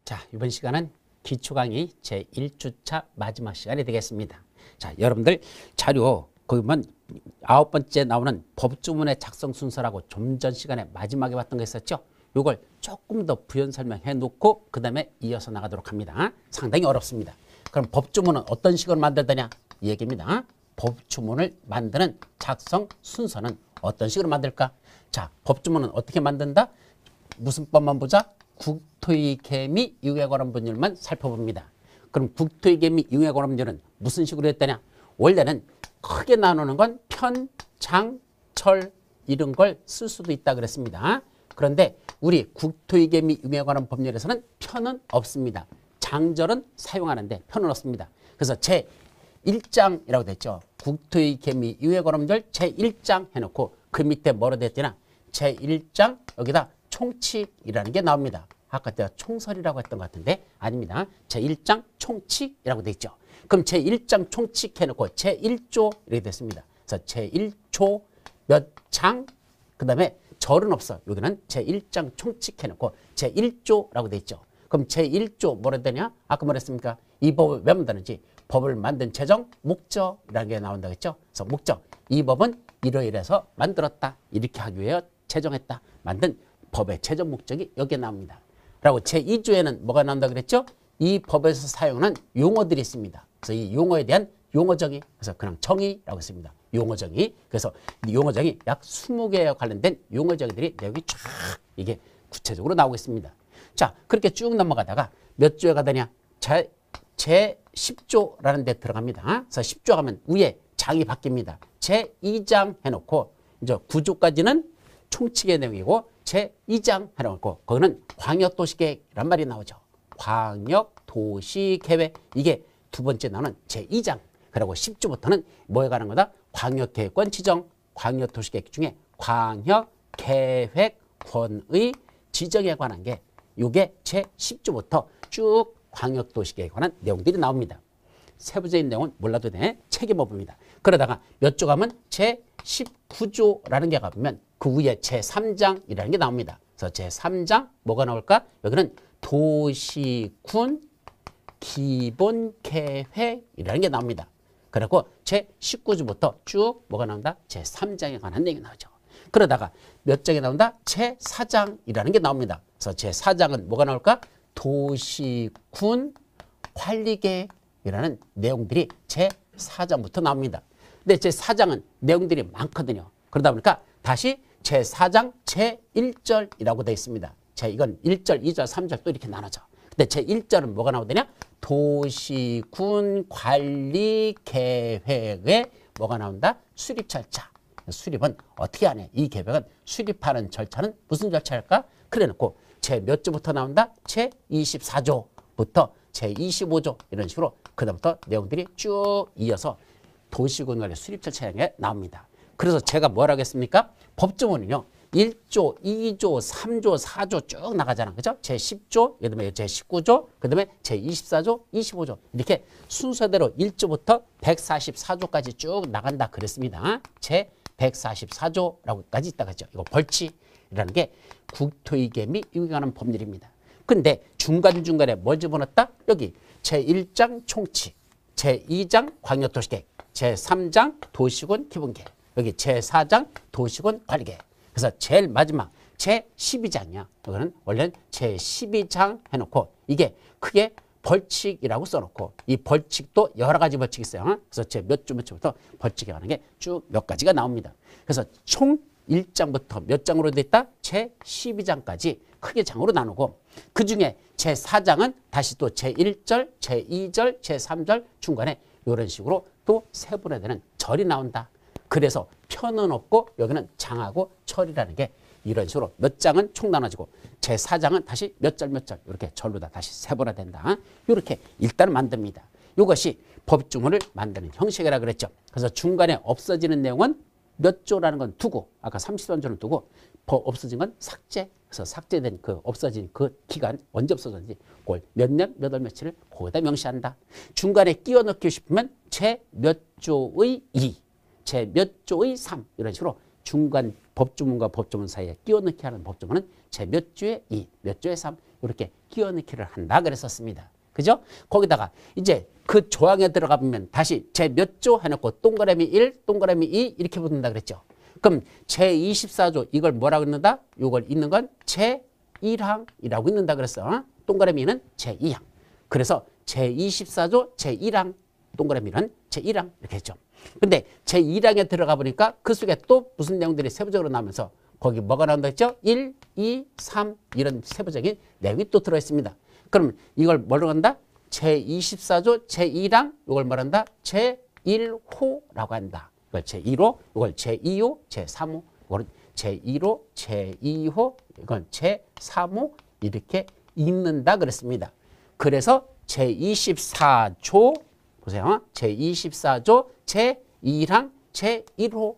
자, 이번 시간은 기초 강의 제1주차 마지막 시간이 되겠습니다. 자, 여러분들 자료 보면 9번째 나오는 법조문의 작성 순서라고 좀 전 시간에 마지막에 봤던 거 있었죠? 이걸 조금 더 부연 설명해 놓고 그 다음에 이어서 나가도록 합니다. 상당히 어렵습니다. 그럼 법조문은 어떤 식으로 만들더냐? 이 얘기입니다. 법조문을 만드는 작성 순서는 어떤 식으로 만들까? 자, 법조문은 어떻게 만든다? 무슨 법만 보자? 국토의 개미 이용에 관한 법률만 살펴봅니다. 그럼 국토의 개미 이용에 관한 법률은 무슨 식으로 했더냐? 원래는 크게 나누는 건 편, 장, 철 이런 걸 쓸 수도 있다 그랬습니다. 그런데 우리 국토의 개미 이용에 관한 법률에서는 편은 없습니다. 장절은 사용하는데 편은 없습니다. 그래서 제1장이라고 됐죠. 국토의 개미 이용에 관한 법률 제1장 해놓고 그 밑에 뭐로 됐더냐? 제1장 여기다 총칙이라는 게 나옵니다. 아까 내가 총설이라고 했던 것 같은데 아닙니다. 제1장 총칙이라고 돼 있죠. 그럼 제1장 총칙 해놓고 제1조 이렇게 됐습니다. 그래서 제1조 몇 장, 그 다음에 절은 없어. 여기는 제1장 총칙 해놓고 제1조라고 돼 있죠. 그럼 제1조 뭐라 되냐? 아까 뭐랬습니까? 이 법을 왜 만드는지 법을 만든 최종 목적이라는 게 나온다고 했죠. 그래서 목적, 이 법은 이러이러해서 만들었다. 이렇게 하기 위해 제정했다. 만든 법의 최종 목적이 여기에 나옵니다. 라고 제2조에는 뭐가 나온다고 그랬죠? 이 법에서 사용하는 용어들이 있습니다. 그래서 이 용어에 대한 용어정의, 그래서 그냥 정의라고 했습니다. 용어정의. 그래서 용어정의 약 20개에 관련된 용어정의들이 내용이 쫙 이게 구체적으로 나오고 있습니다. 자, 그렇게 쭉 넘어가다가 몇 조에 가더냐? 제10조라는 데 들어갑니다. 그래서 10조 하면 위에 장이 바뀝니다. 제2장 해놓고 이제 9조까지는 총칙의 내용이고 제2장 해놓고 거기는 광역도시계획이란 말이 나오죠. 광역도시계획 이게 두 번째 나오는 제2장. 그리고 10조부터는 뭐에 관한 거다? 광역계획권 지정, 광역도시계획 중에 광역계획권의 지정에 관한 게 이게 제10조부터 쭉 광역도시계획에 관한 내용들이 나옵니다. 세부적인 내용은 몰라도 돼. 책에 뭐 봅니다. 그러다가 몇 조 가면 제19조라는 게 가보면 그 위에 제3장이라는 게 나옵니다. 그래서 제3장 뭐가 나올까? 여기는 도시군 기본계획이라는 게 나옵니다. 그리고 제19조부터 쭉 뭐가 나온다? 제3장에 관한 내용이 나오죠. 그러다가 몇 장이 나온다? 제4장이라는 게 나옵니다. 그래서 제4장은 뭐가 나올까? 도시군 관리계획이라는 내용들이 제4장부터 나옵니다. 근데 제4장은 내용들이 많거든요. 그러다 보니까 다시 제4장 제1절이라고 되어 있습니다. 이건 1절, 2절, 3절 또 이렇게 나눠져. 근데 제1절은 뭐가 나오더냐? 도시군 관리 계획에 뭐가 나온다? 수립 절차. 수립은 어떻게 하냐? 이 계획은 수립하는 절차는 무슨 절차일까? 그래 놓고 제 몇 조부터 나온다? 제 24조부터 제 25조 이런 식으로 그다음부터 내용들이 쭉 이어서 도시군 관리 수립 절차에 나옵니다. 그래서 제가 뭐라고 했습니까? 법조문은요. 1조, 2조, 3조, 4조 쭉 나가잖아. 그죠? 제10조, 그다음에 제19조, 그다음에 제24조, 25조. 이렇게 순서대로 1조부터 144조까지 쭉 나간다 그랬습니다. 제144조라고까지 있다가 죠. 이거 벌칙이라는 게 국토의 개미 이용에 관한 법률입니다. 근데 중간중간에 뭘 집어넣었다? 여기 제1장 총칙, 제2장 광역도시계획, 제3장 도시군 기본계획, 여기 제4장 도시군 관리계획. 그래서 제일 마지막 제12장이야. 이거는 원래는 제12장 해놓고 이게 크게 벌칙이라고 써놓고 이 벌칙도 여러 가지 벌칙이 있어요. 그래서 제 몇 조 몇 조부터 벌칙에 관한 게 쭉 몇 가지가 나옵니다. 그래서 총 1장부터 몇 장으로 됐다? 제12장까지 크게 장으로 나누고 그 중에 제4장은 다시 또 제1절, 제2절, 제3절 중간에 이런 식으로 또 세분화되는 절이 나온다. 그래서 편은 없고 여기는 장하고 철이라는 게 이런 식으로 몇 장은 총 나눠지고 제4장은 다시 몇 절 몇 절 이렇게 절로 다 다시 세분화된다. 이렇게 일단은 만듭니다. 이것이 법조문을 만드는 형식이라 그랬죠. 그래서 중간에 없어지는 내용은 몇 조라는 건 두고 아까 33조는 두고 없어진 건 삭제. 그래서 삭제된 그 없어진 그 기간 언제 없어졌는지 그걸 몇 년, 몇 월, 며칠을 거기다 명시한다. 중간에 끼워 넣고 싶으면 제 몇 조의 2, 제 몇 조의 3 이런 식으로 중간 법조문과 법조문 사이에 끼워 넣기 하는 법조문은 제 몇 조의 2, 몇 조의 3 이렇게 끼워넣기를 한다 그랬었습니다. 그죠? 거기다가 이제 그 조항에 들어가 보면 다시 제 몇 조 해놓고 동그라미 1, 동그라미 2 이렇게 붙는다 그랬죠. 그럼 제 24조 이걸 뭐라고 읽는다? 이걸 읽는 건 제 1항이라고 읽는다 그랬어. 동그라미는 제 2항. 그래서 제 24조 제 1항, 동그라미는 제 1항 이렇게 했죠. 근데 제 1항에 들어가 보니까 그 속에 또 무슨 내용들이 세부적으로 나오면서 거기 뭐가 나온다 했죠? 1, 2, 3 이런 세부적인 내용이 또 들어있습니다. 그럼 이걸 뭐라고 한다? 제24조 제1항 이걸 뭐란다? 제1호라고 한다. 이걸 제1호, 이걸 제2호, 제3호, 이걸 제1호, 제2호, 이건 제3호 이렇게 읽는다 그랬습니다. 그래서 제24조 보세요. 제24조 제1항 제1호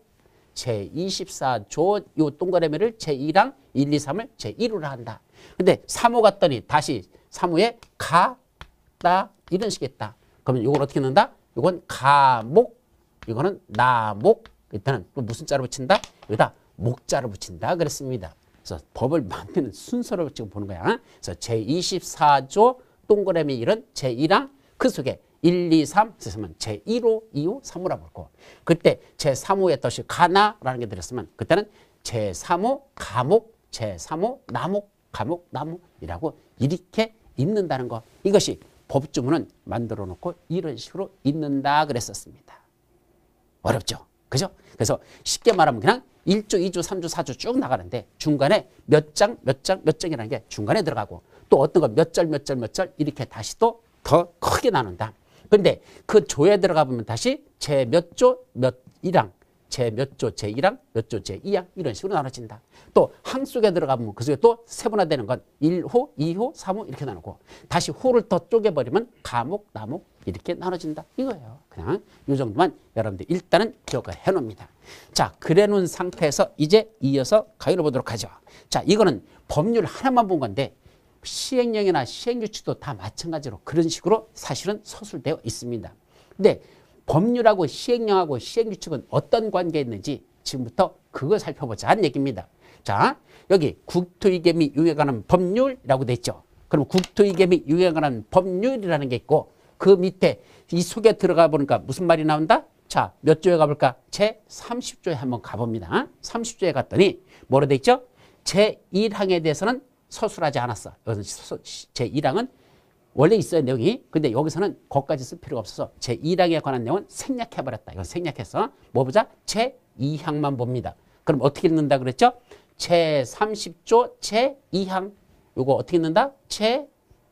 제24조 요 동그라미를 제1항 1, 2, 3을 제1호라 한다. 근데 3호 갔더니 다시 3호에 가다 이런 식이었다. 그러면 이걸 어떻게 넣는다? 이건 가목, 이거는 나목. 일단은 또 무슨 자를 붙인다? 여기다 목자를 붙인다 그랬습니다. 그래서 법을 만드는 순서를 지금 보는 거야. 그래서 제24조 동그라미 1은 제1항 그 속에 1, 2, 3 쓰면 제1호, 2호, 3호라고 볼고 그때 제3호의 뜻이 가나라는 게 들었으면 그때는 제3호 가목, 제3호 나목, 가목, 나목이라고 이렇게 읽는다는 거. 이것이 법주문은 만들어 놓고 이런 식으로 읽는다 그랬었습니다. 어렵죠? 그죠? 그래서 쉽게 말하면 그냥 1조, 2조, 3조, 4조 쭉 나가는데 중간에 몇 장, 몇 장, 몇 장이라는 게 중간에 들어가고 또 어떤 거 몇 절, 몇 절, 몇 절 이렇게 다시 또 더 크게 나눈다. 그런데 그 조에 들어가 보면 다시 제 몇 조, 몇 1항, 제 몇 조, 제 1항, 몇 조, 제 2항 이런 식으로 나눠진다. 또 항 속에 들어가 보면 그 속에 또 세분화되는 건 1호, 2호, 3호 이렇게 나누고 다시 호를 더 쪼개버리면 가목, 나목 이렇게 나눠진다. 이거예요. 그냥 이 정도만 여러분들 일단은 기억을 해놓습니다. 자, 그래 놓은 상태에서 이제 이어서 가위로 보도록 하죠. 자, 이거는 법률 하나만 본 건데 시행령이나 시행규칙도 다 마찬가지로 그런 식으로 사실은 서술되어 있습니다. 근데 법률하고 시행령하고 시행규칙은 어떤 관계에 있는지 지금부터 그거 살펴보자 하는 얘기입니다. 자, 여기 국토위계 및 유역에 관한 법률이라고 돼 있죠. 그럼 국토위계 및 유역에 관한 법률이라는 게 있고 그 밑에 이 속에 들어가 보니까 무슨 말이 나온다? 자, 몇 조에 가볼까? 제30조에 한번 가봅니다. 30조에 갔더니 뭐로 돼 있죠? 제1항에 대해서는 서술하지 않았어. 제1항은 원래 있어요, 내용이. 근데 여기서는 거기까지 쓸 필요가 없어서 제1항에 관한 내용은 생략해버렸다. 이건 생략해서 뭐 보자? 제2항만 봅니다. 그럼 어떻게 읽는다 그랬죠? 제30조 제2항. 요거 어떻게 읽는다?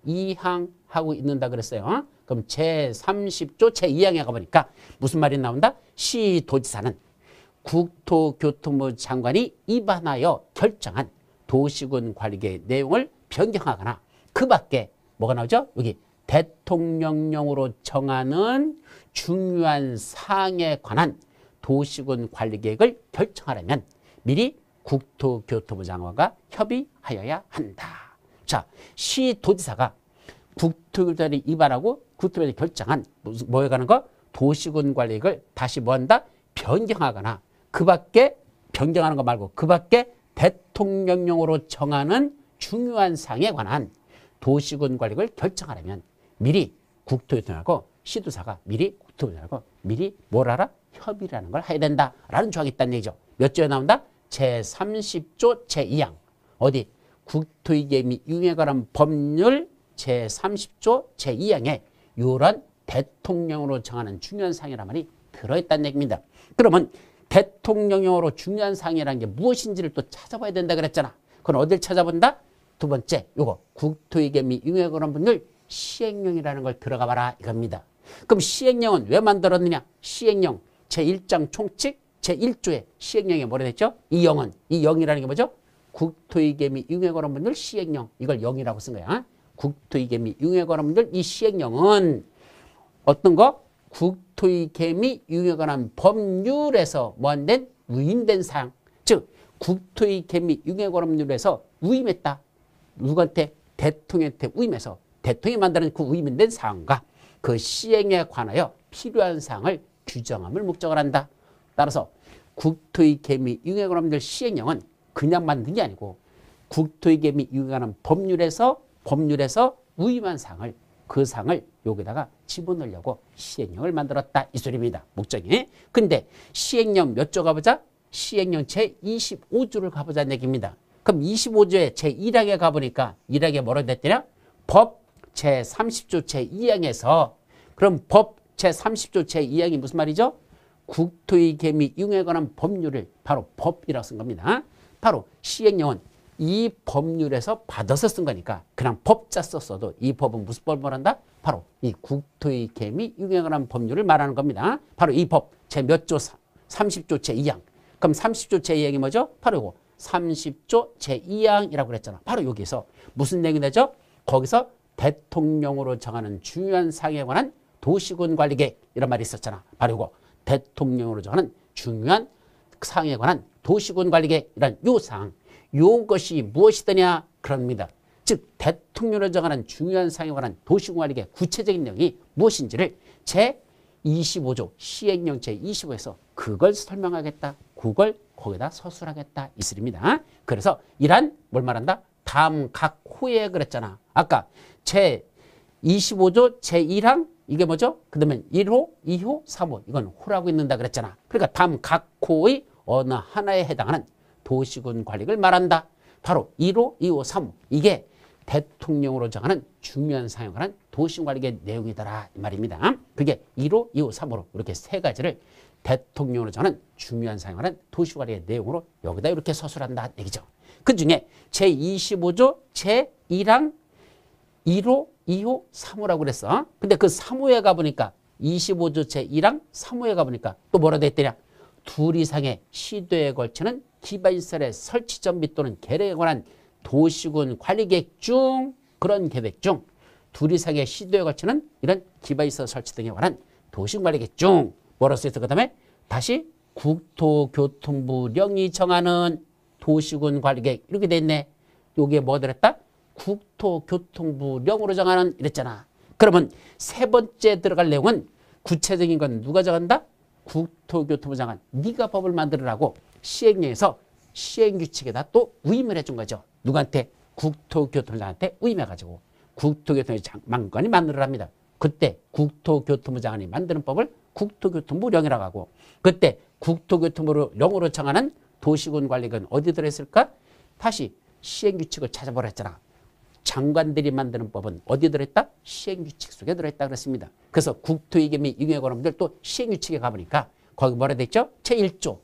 제2항 하고 읽는다 그랬어요. 그럼 제30조 제2항에 가보니까 무슨 말이 나온다? 시도지사는 국토교통부 장관이 입안하여 결정한 도시군 관리계획 내용을 변경하거나 그 밖에 뭐가 나오죠? 여기 대통령령으로 정하는 중요한 사항에 관한 도시군 관리계획을 결정하려면 미리 국토교통부 장관과 협의하여야 한다. 자, 시도지사가 국토교통부를 위반하고 국토부에서 결정한 뭐에 관한 거? 도시군 관리계획을 다시 뭐 한다? 변경하거나 그 밖에 변경하는 거 말고 그 밖에 대통령령으로 정하는 중요한 사항에 관한 도시군 관리를 결정하려면 미리 국토교통부하고 시도사가 미리 국토교통부하고 미리 뭘 하라? 협의라는 걸 해야 된다라는 조항이 있다는 얘기죠. 몇 조에 나온다? 제30조 제2항. 어디? 국토위계 및 유형에 관한 법률 제30조 제2항에 이런 대통령으로 정하는 중요한 사항이란 말이 들어있다는 얘기입니다. 그러면 대통령령으로 중요한 사항이라는 게 무엇인지를 또 찾아봐야 된다 그랬잖아. 그건 어딜 찾아본다? 두 번째, 요거 국토위계 및 유형에 관한 법률 시행령이라는 걸 들어가 봐라 이겁니다. 그럼 시행령은 왜 만들었느냐? 시행령 제1장 총칙 제1조에 시행령이 뭐라 됐죠? 이 영은, 이 영이라는 게 뭐죠? 국토위계 및 유형에 관한 법률 시행령. 이걸 영이라고 쓴 거야. 국토위계 및 유형에 관한 법률 이 시행령은 어떤 거? 국토위계 및 유형에 관한 법률에서 뭐한된 위임된 사항. 즉 국토위계 및 유형에 관한 법률에서 위임했다. 누구한테? 대통령한테 위임해서 대통령이 만드는 그 위임된 사항과 그 시행에 관하여 필요한 사항을 규정함을 목적을 한다. 따라서 국토위계 및 유형에 관한 법률 시행령은 그냥 만든 게 아니고 국토위계 및 유형에 관한 법률에서 법률에서 위임한 사항을 그 사항을 여기다가 집어넣으려고 시행령을 만들었다 이 소리입니다. 목적이. 근데 시행령 몇 조 가보자? 시행령 제25조를 가보자는 얘기입니다. 그럼 25조의 제1항에 가보니까 1항에 뭐라고 됐더냐? 법 제30조 제2항에서 그럼 법 제30조 제2항이 무슨 말이죠? 국토의 개미 이용에 관한 법률을 바로 법이라고 쓴 겁니다. 바로 시행령은 이 법률에서 받아서 쓴 거니까 그냥 법자 썼어도 이 법은 무슨 법을 말한다? 바로 이 국토의 개미 이용에 관한 법률을 말하는 겁니다. 바로 이 법 제 몇 조? 30조 제2항. 그럼 30조 제2항이 뭐죠? 바로 이거 30조 제2항이라고 그랬잖아. 바로 여기서 무슨 내용이 되죠? 거기서 대통령으로 정하는 중요한 사항에 관한 도시군 관리계획 이런 말이 있었잖아. 바로 이거 대통령으로 정하는 중요한 사항에 관한 도시군 관리계획 이런 요 사항. 요것이 무엇이더냐? 그럽니다. 즉 대통령으로 정하는 중요한 사항에 관한 도시군 관리계획 구체적인 내용이 무엇인지를 제25조 시행령 제25에서 그걸 설명하겠다. 그걸 거기다 서술하겠다 이 소리입니다. 그래서 이란 뭘 말한다? 다음 각 호에 그랬잖아. 아까 제25조 제1항 이게 뭐죠? 그 다음에 1호, 2호, 3호 이건 호라고 있는다 그랬잖아. 그러니까 다음 각 호의 어느 하나에 해당하는 도시군 관리를 말한다. 바로 1호, 2호, 3호 이게 대통령으로 정하는 중요한 사항에 관한 도시군 관리의 내용이더라 이 말입니다. 그게 1호, 2호, 3호로 이렇게 세 가지를 대통령으로 정하는 중요한 사항에 관한 도시군 관리의 내용으로 여기다 이렇게 서술한다 얘기죠. 그중에 제25조 제1항 1호, 2호, 3호라고 그랬어. 근데 그 3호에 가보니까 25조 제1항 3호에 가보니까 또 뭐라 돼 있더냐? 둘 이상의 시도에 걸치는 기반시설의 설치전 및 또는 계획에 관한 도시군 관리계획 중 그런 계획 중 둘 이상의 시도에 걸치는 이런 기반시설 설치 등에 관한 도시군 관리계획 중 뭐라고 써있어? 그 다음에 다시 국토교통부령이 정하는 도시군 관리계획 이렇게 돼 있네. 여기에 뭐 들었다? 국토교통부령으로 정하는 이랬잖아. 그러면 세 번째 들어갈 내용은 구체적인 건 누가 정한다? 국토교통부 장관. 네가 법을 만들으라고 시행령에서 시행규칙에다 또 위임을 해준 거죠. 누구한테? 국토교통부 장관한테 위임해가지고 국토교통부 장관이 만들으랍니다. 그때 국토교통부 장관이 만드는 법을 국토교통부령이라고 하고 그때 국토교통부령으로 정하는 도시군 관리는 어디 들어있을까? 다시 시행규칙을 찾아보라 했잖아. 장관들이 만드는 법은 어디 들어있다? 시행규칙 속에 들어있다 그랬습니다. 그래서 국토이계 및 이용에 관한 법들 또 시행규칙에 가보니까 거기 뭐라 돼 있죠? 제1조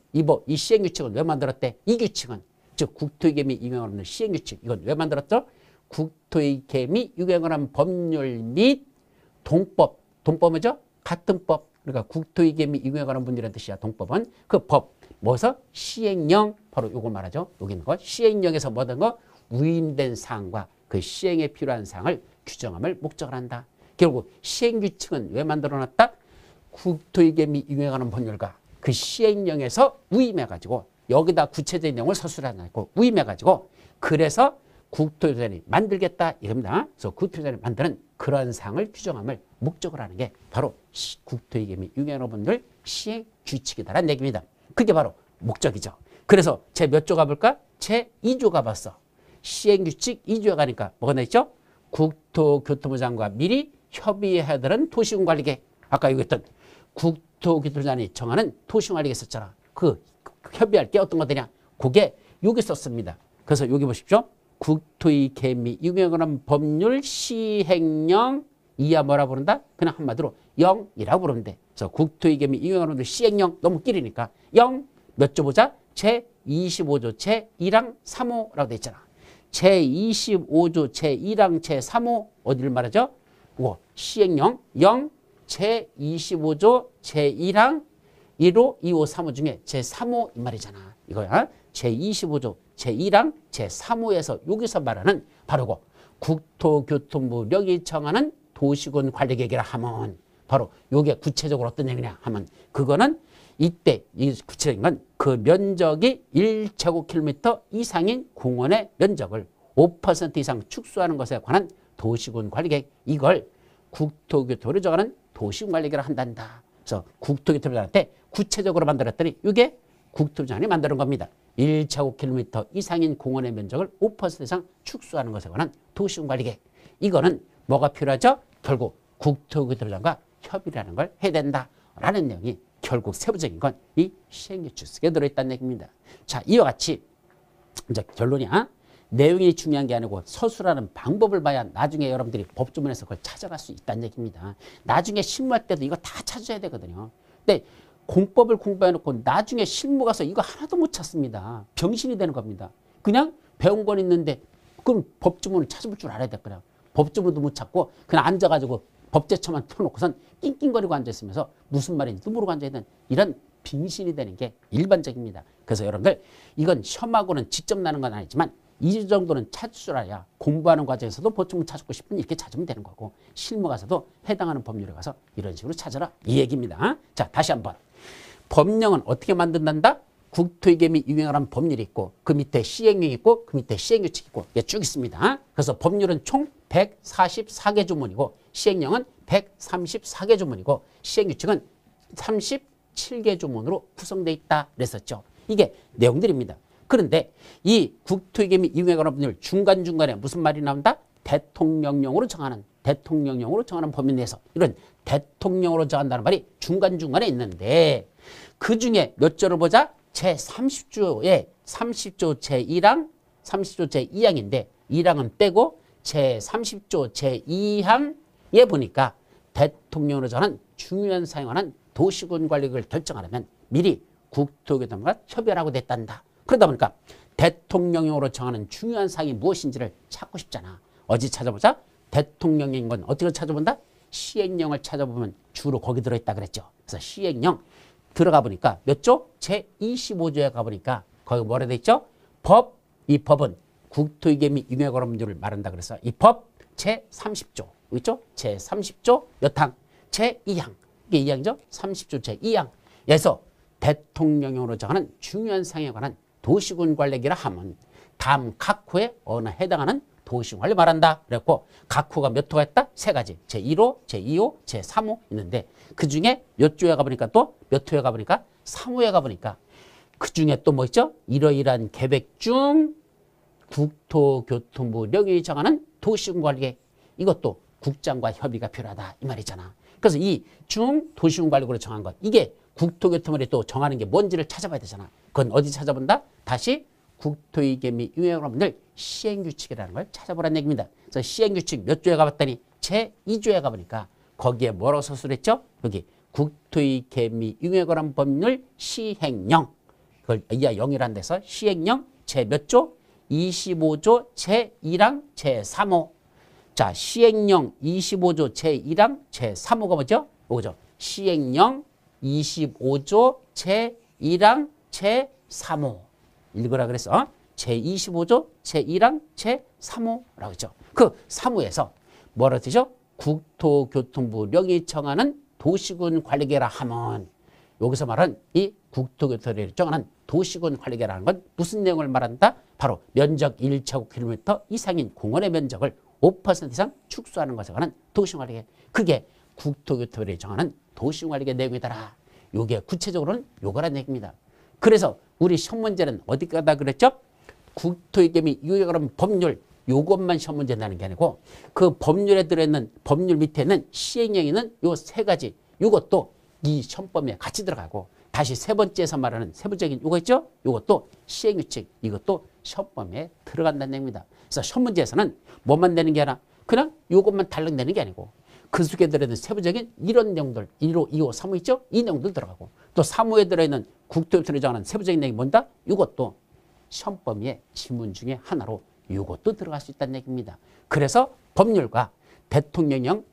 이 시행규칙은 왜 만들었대? 이 규칙은 즉 국토이계 및 이용에 관한 시행규칙 이건 왜 만들었죠? 국토이계 및 이용에 관한 법률 및 동법 동법이죠? 같은 법 그러니까 국토이계 및 이용에 관한 법률이라는 뜻이야. 동법은 그 법 뭐서 시행령 바로 요걸 말하죠. 여기 있는 거 시행령에서 뭐든 거 위임된 사항과 그 시행에 필요한 사항을 규정함을 목적으로 한다. 결국 시행규칙은 왜 만들어놨다? 국토이계 및 이용에 관한 법률과 그 시행령에서 위임해가지고 여기다 구체적인 내용을 서술해놨고 위임해가지고 그래서 국토유전이 만들겠다 이겁니다. 그래서 국토유전이 만드는 그런 사항을 규정함을 목적으로 하는 게 바로 국토이계 및 이용에 관한 법률 시행규칙이다라는 얘기입니다. 그게 바로 목적이죠. 그래서 제 몇 조 가볼까? 제 2조 가봤어. 시행규칙 2조에 가니까 뭐가 나있죠? 국토교통부 장관과 미리 협의해야 되는 도시군 관리계획. 아까 얘기했던 국토교통부 장관이 정하는 도시군 관리계획 썼잖아. 그 협의할 게 어떤 거더냐? 그게 여기 썼습니다. 그래서 여기 보십시오. 국토이계 및 이용에 관한 법률 시행령 이하 뭐라 부른다? 그냥 한마디로 0이라고 부르면 돼. 그래서 국토이계 및 이용에 관한 법률 시행령 너무 길으니까 0 몇 조 보자? 제25조 제1항 3호라고 돼 있잖아. 제25조 제1항 제3호 어디를 말하죠? 시행령 0 제25조 제1항 1호, 2호, 3호 중에 제3호 이 말이잖아. 이거야. 제25조 제1항 제3호에서 여기서 말하는 바로 국토교통부령이 정하는 도시군 관리계획이라 하면 바로 요게 구체적으로 어떤 얘기냐 하면 그거는 이때 이 구체적인 건 그 면적이 1제곱킬로미터 이상인 공원의 면적을 5% 이상 축소하는 것에 관한 도시군 관리계획 이걸 국토교통부를 정하는 도시군 관리계획을 한단다. 그래서 국토교통부한테 구체적으로 만들었더니 이게 국토부장관이 만드는 겁니다. 1제곱킬로미터 이상인 공원의 면적을 5% 이상 축소하는 것에 관한 도시군 관리계획. 이거는 뭐가 필요하죠? 결국 국토교통부장과 협의라는 걸 해야 된다라는 내용이 결국 세부적인 건 이 시행규칙 속에 들어있다는 얘기입니다. 자, 이와 같이 이제 결론이야. 내용이 중요한 게 아니고 서술하는 방법을 봐야 나중에 여러분들이 법조문에서 그걸 찾아갈 수 있다는 얘기입니다. 나중에 실무할 때도 이거 다 찾아야 되거든요. 근데 공법을 공부해놓고 나중에 실무 가서 이거 하나도 못 찾습니다. 병신이 되는 겁니다. 그냥 배운 건 있는데 그럼 법조문을 찾아볼 줄 알아야 될거냐. 법조문도 못 찾고 그냥 앉아가지고 법제처만 틀어놓고선 낑낑거리고 앉아있으면서 무슨 말인지도 모르고 앉아있는 이런 빙신이 되는 게 일반적입니다. 그래서 여러분들 이건 시험하고는 직접 나는 건 아니지만 이 정도는 찾을 줄 알아야 공부하는 과정에서도 법조문 찾고 싶으면 이렇게 찾으면 되는 거고 실무 가서도 해당하는 법률에 가서 이런 식으로 찾아라 이 얘기입니다. 자, 다시 한번 법령은 어떻게 만든단다? 국토위계 및 유행하는 법률이 있고 그 밑에 시행령이 있고 그 밑에 시행규칙이 있고 이게 쭉 있습니다. 그래서 법률은 총 144개 조문이고 시행령은 134개 조문이고 시행규칙은 37개 조문으로 구성되어 있다 그랬었죠. 이게 내용들입니다. 그런데 이 국토위계 및 유행하는 법률 중간중간에 무슨 말이 나온다? 대통령령으로 정하는 법률 내에서 이런 대통령으로 정한다는 말이 중간중간에 있는데 그중에 몇 조를 보자? 제30조에 30조 제1항 30조 제2항인데 1항은 빼고 제30조 제2항에 보니까 대통령으로 정하는 중요한 사항에 관한 도시군 관리를 결정하려면 미리 국토교통부가 협의하라고 됐단다. 그러다 보니까 대통령령으로 정하는 중요한 사항이 무엇인지를 찾고 싶잖아. 어디 찾아보자? 대통령령인 건 어떻게 찾아본다? 시행령을 찾아보면 주로 거기 들어있다 그랬죠. 그래서 시행령 들어가 보니까 몇 조? 제25조에 가보니까 거기 뭐라 돼 있죠? 법, 이 법은 국토위계 및 유행관법률을 말한다 그래서 이 법 제30조 있죠? 제30조 몇 항? 제2항 이게 2항이죠? 30조 제2항에서 대통령령으로 정하는 중요한 사항에 관한 도시군 관리기라 하면 다음 각 호에 어느 해당하는 도시군 관리 말한다 그랬고 각 호가 몇 호가 있다? 세 가지 제1호, 제2호, 제3호 있는데 그중에 몇 조에 가보니까 또 몇 호에 가보니까 3호에 가보니까 그중에 또 뭐 있죠? 이러이러한 계획 중 국토교통부 령이 정하는 도시군 관리계 이것도 국장과 협의가 필요하다 이 말이잖아. 그래서 이 중 도시군 관리구로 정한 것 이게 국토교통부에 또 정하는 게 뭔지를 찾아봐야 되잖아. 그건 어디 찾아본다? 다시 국토위계 및 유행법률 시행규칙이라는 걸 찾아보라는 얘기입니다. 그래서 시행규칙 몇 조에 가봤더니 제2조에 가보니까 거기에 뭐라고 서술했죠? 여기 국토위계 및 유행관 법률 시행령 그걸 이하 0이라는 데서 시행령 제 몇 조? 25조 제1항 제3호 자 시행령 25조 제1항 제3호가 뭐죠? 뭐죠? 시행령 25조 제1항 제3호 읽으라 그래서 제25조 제1항 제3호라고 했죠. 그 3호에서 뭐라 되죠? 국토교통부 령이 정하는 도시군 관리계라 하면 여기서 말하는 이 국토교통부령이 정하는 도시군 관리계라는 건 무슨 내용을 말한다? 바로 면적 1제곱킬로미터 이상인 공원의 면적을 5% 이상 축소하는 것에 관한 도시군 관리계 그게 국토교통부령이 정하는 도시군 관리계 내용이더라. 이게 구체적으로는 요거란 얘기입니다. 그래서 우리 시험 문제는 어디 가다 그랬죠? 국토위계 및 유행관 법률 요것만 시험 문제 나는 게 아니고 그 법률에 들어있는 법률 밑에는 시행령이 있는 요 세 가지 요것도 이 시험범위에 같이 들어가고 다시 세 번째에서 말하는 세부적인 요거 있죠? 요것도 시행규칙 이것도 시험범위에 들어간다는 얘기입니다. 그래서 시험 문제에서는 뭐만 내는 게 아니라 그냥 요것만 달랑 내는 게 아니고 그 속에 들어있는 세부적인 이런 내용들 1호, 2호, 3호 있죠? 이 내용들 들어가고 또 3호에 들어있는 국토교통부령이 정하는 세부적인 내용이 뭔다? 이것도 시험 범위의 지문 중에 하나로 이것도 들어갈 수 있다는 얘기입니다. 그래서 법률과 대통령령,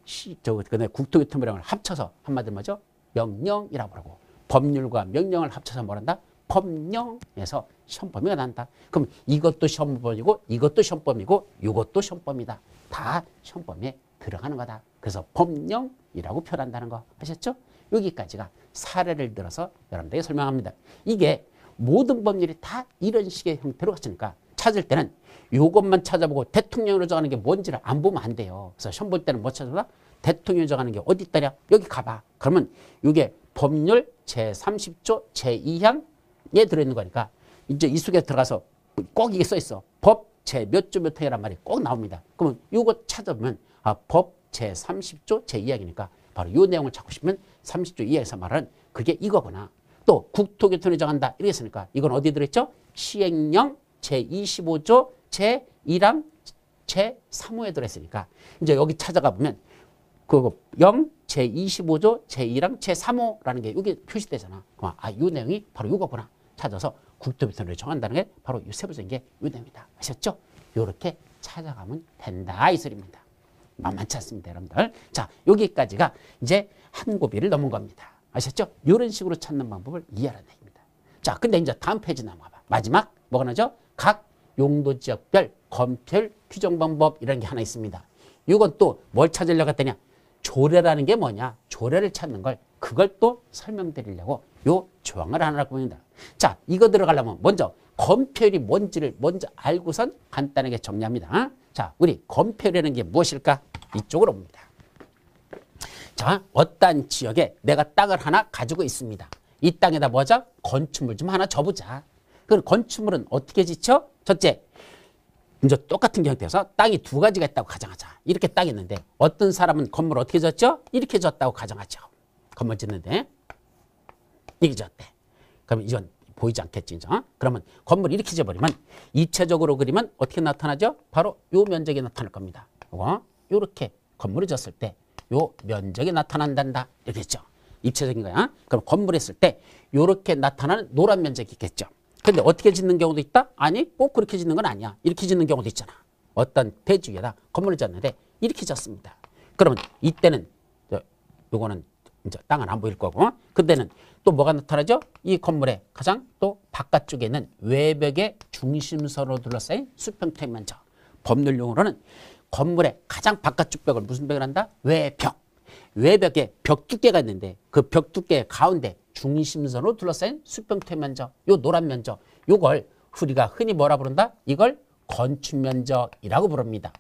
국토교통부령을 합쳐서 한마디로 뭐죠? 명령이라고 하고 법률과 명령을 합쳐서 뭐란다? 법령에서 시험범위가 난다. 그럼 이것도 시험범위고 이것도 시험범위고 이것도 시험범위다. 다 시험범위에 들어가는 거다. 그래서 법령이라고 표현한다는 거 아셨죠? 여기까지가 사례를 들어서 여러분들에게 설명합니다. 이게 모든 법률이 다 이런 식의 형태로 갔으니까 찾을 때는 이것만 찾아보고 대통령으로 정하는 게 뭔지를 안 보면 안 돼요. 그래서 시험 볼 때는 뭐 찾아봐? 대통령으로 정하는 게 어디 있다냐? 여기 가봐. 그러면 이게 법률 제30조 제2항에 들어있는 거니까 이제 이 속에 들어가서 꼭 이게 써 있어. 법 제 몇 조 몇 항이란 말이 꼭 나옵니다. 그러면 이거 찾아보면 법 제 30조 제 2항이니까 바로 이 내용을 찾고 싶으면 30조 2항에서 말하는 그게 이거구나. 또 국토교통위 정한다 이렇게 했으니까 이건 어디 들어있죠? 시행령 제 25조 제 1항 제 3호에 들어있으니까 이제 여기 찾아가 보면 그거 0 제 25조 제 1항 제 3호라는 게 여기 표시되잖아. 이 내용이 바로 이거구나. 찾아서 국토교통위를 정한다는 게 바로 이 세부적인 게 이 내용입니다. 아셨죠? 이렇게 찾아가면 된다 이 소리입니다. 만만치 않습니다, 여러분들. 자, 여기까지가 이제 한 고비를 넘은 겁니다. 아셨죠? 이런 식으로 찾는 방법을 이해하라는 얘기입니다. 자, 근데 이제 다음 페이지 넘어가봐. 마지막 뭐가 나죠? 각 용도 지역별 검표율 규정 방법 이라는 게 하나 있습니다. 이건 또 뭘 찾으려고 했더냐? 조례라는 게 뭐냐? 조례를 찾는 걸 그걸 또 설명드리려고 요 조항을 하나 보입니다. 자, 이거 들어가려면 먼저 검표율이 뭔지를 먼저 알고선 간단하게 정리합니다. 자, 우리 검표율이라는 게 무엇일까? 이쪽으로 봅니다. 자, 어떤 지역에 내가 땅을 하나 가지고 있습니다. 이 땅에다 뭐죠? 건축물 좀 하나 줘보자. 그럼 건축물은 어떻게 짓죠? 첫째, 이제 똑같은 형태에서 땅이 두 가지가 있다고 가정하자. 이렇게 땅이 있는데 어떤 사람은 건물 어떻게 졌죠? 이렇게 졌다고 가정하죠. 건물 짓는데 이렇게 졌대. 그럼 이건 보이지 않겠지. 이제. 그러면 건물 이렇게 져버리면 입체적으로 그리면 어떻게 나타나죠? 바로 요 면적이 나타날 겁니다. 이거 요렇게 건물이 졌을 때 요 면적이 나타난단다. 이렇게 했죠. 입체적인 거야. 그럼 건물 했을 때 요렇게 나타나는 노란 면적이 있겠죠. 근데 어떻게 짓는 경우도 있다? 아니, 꼭 그렇게 짓는 건 아니야. 이렇게 짓는 경우도 있잖아. 어떤 대지 위에다 건물을 짓는데 이렇게 짓습니다. 그러면 이때는 요거는 이제 땅은 안 보일 거고, 그때는 또 뭐가 나타나죠? 이 건물의 가장 또 바깥쪽에 있는 외벽의 중심선으로 둘러싸인 수평태 면적. 법률 용어로는 건물의 가장 바깥쪽 벽을 무슨 벽을 한다? 외벽. 외벽에 벽 두께가 있는데 그 벽 두께 가운데 중심선으로 둘러싸인 수평태 면적, 요 노란 면적, 요걸 우리가 흔히 뭐라 부른다? 이걸 건축 면적이라고 부릅니다.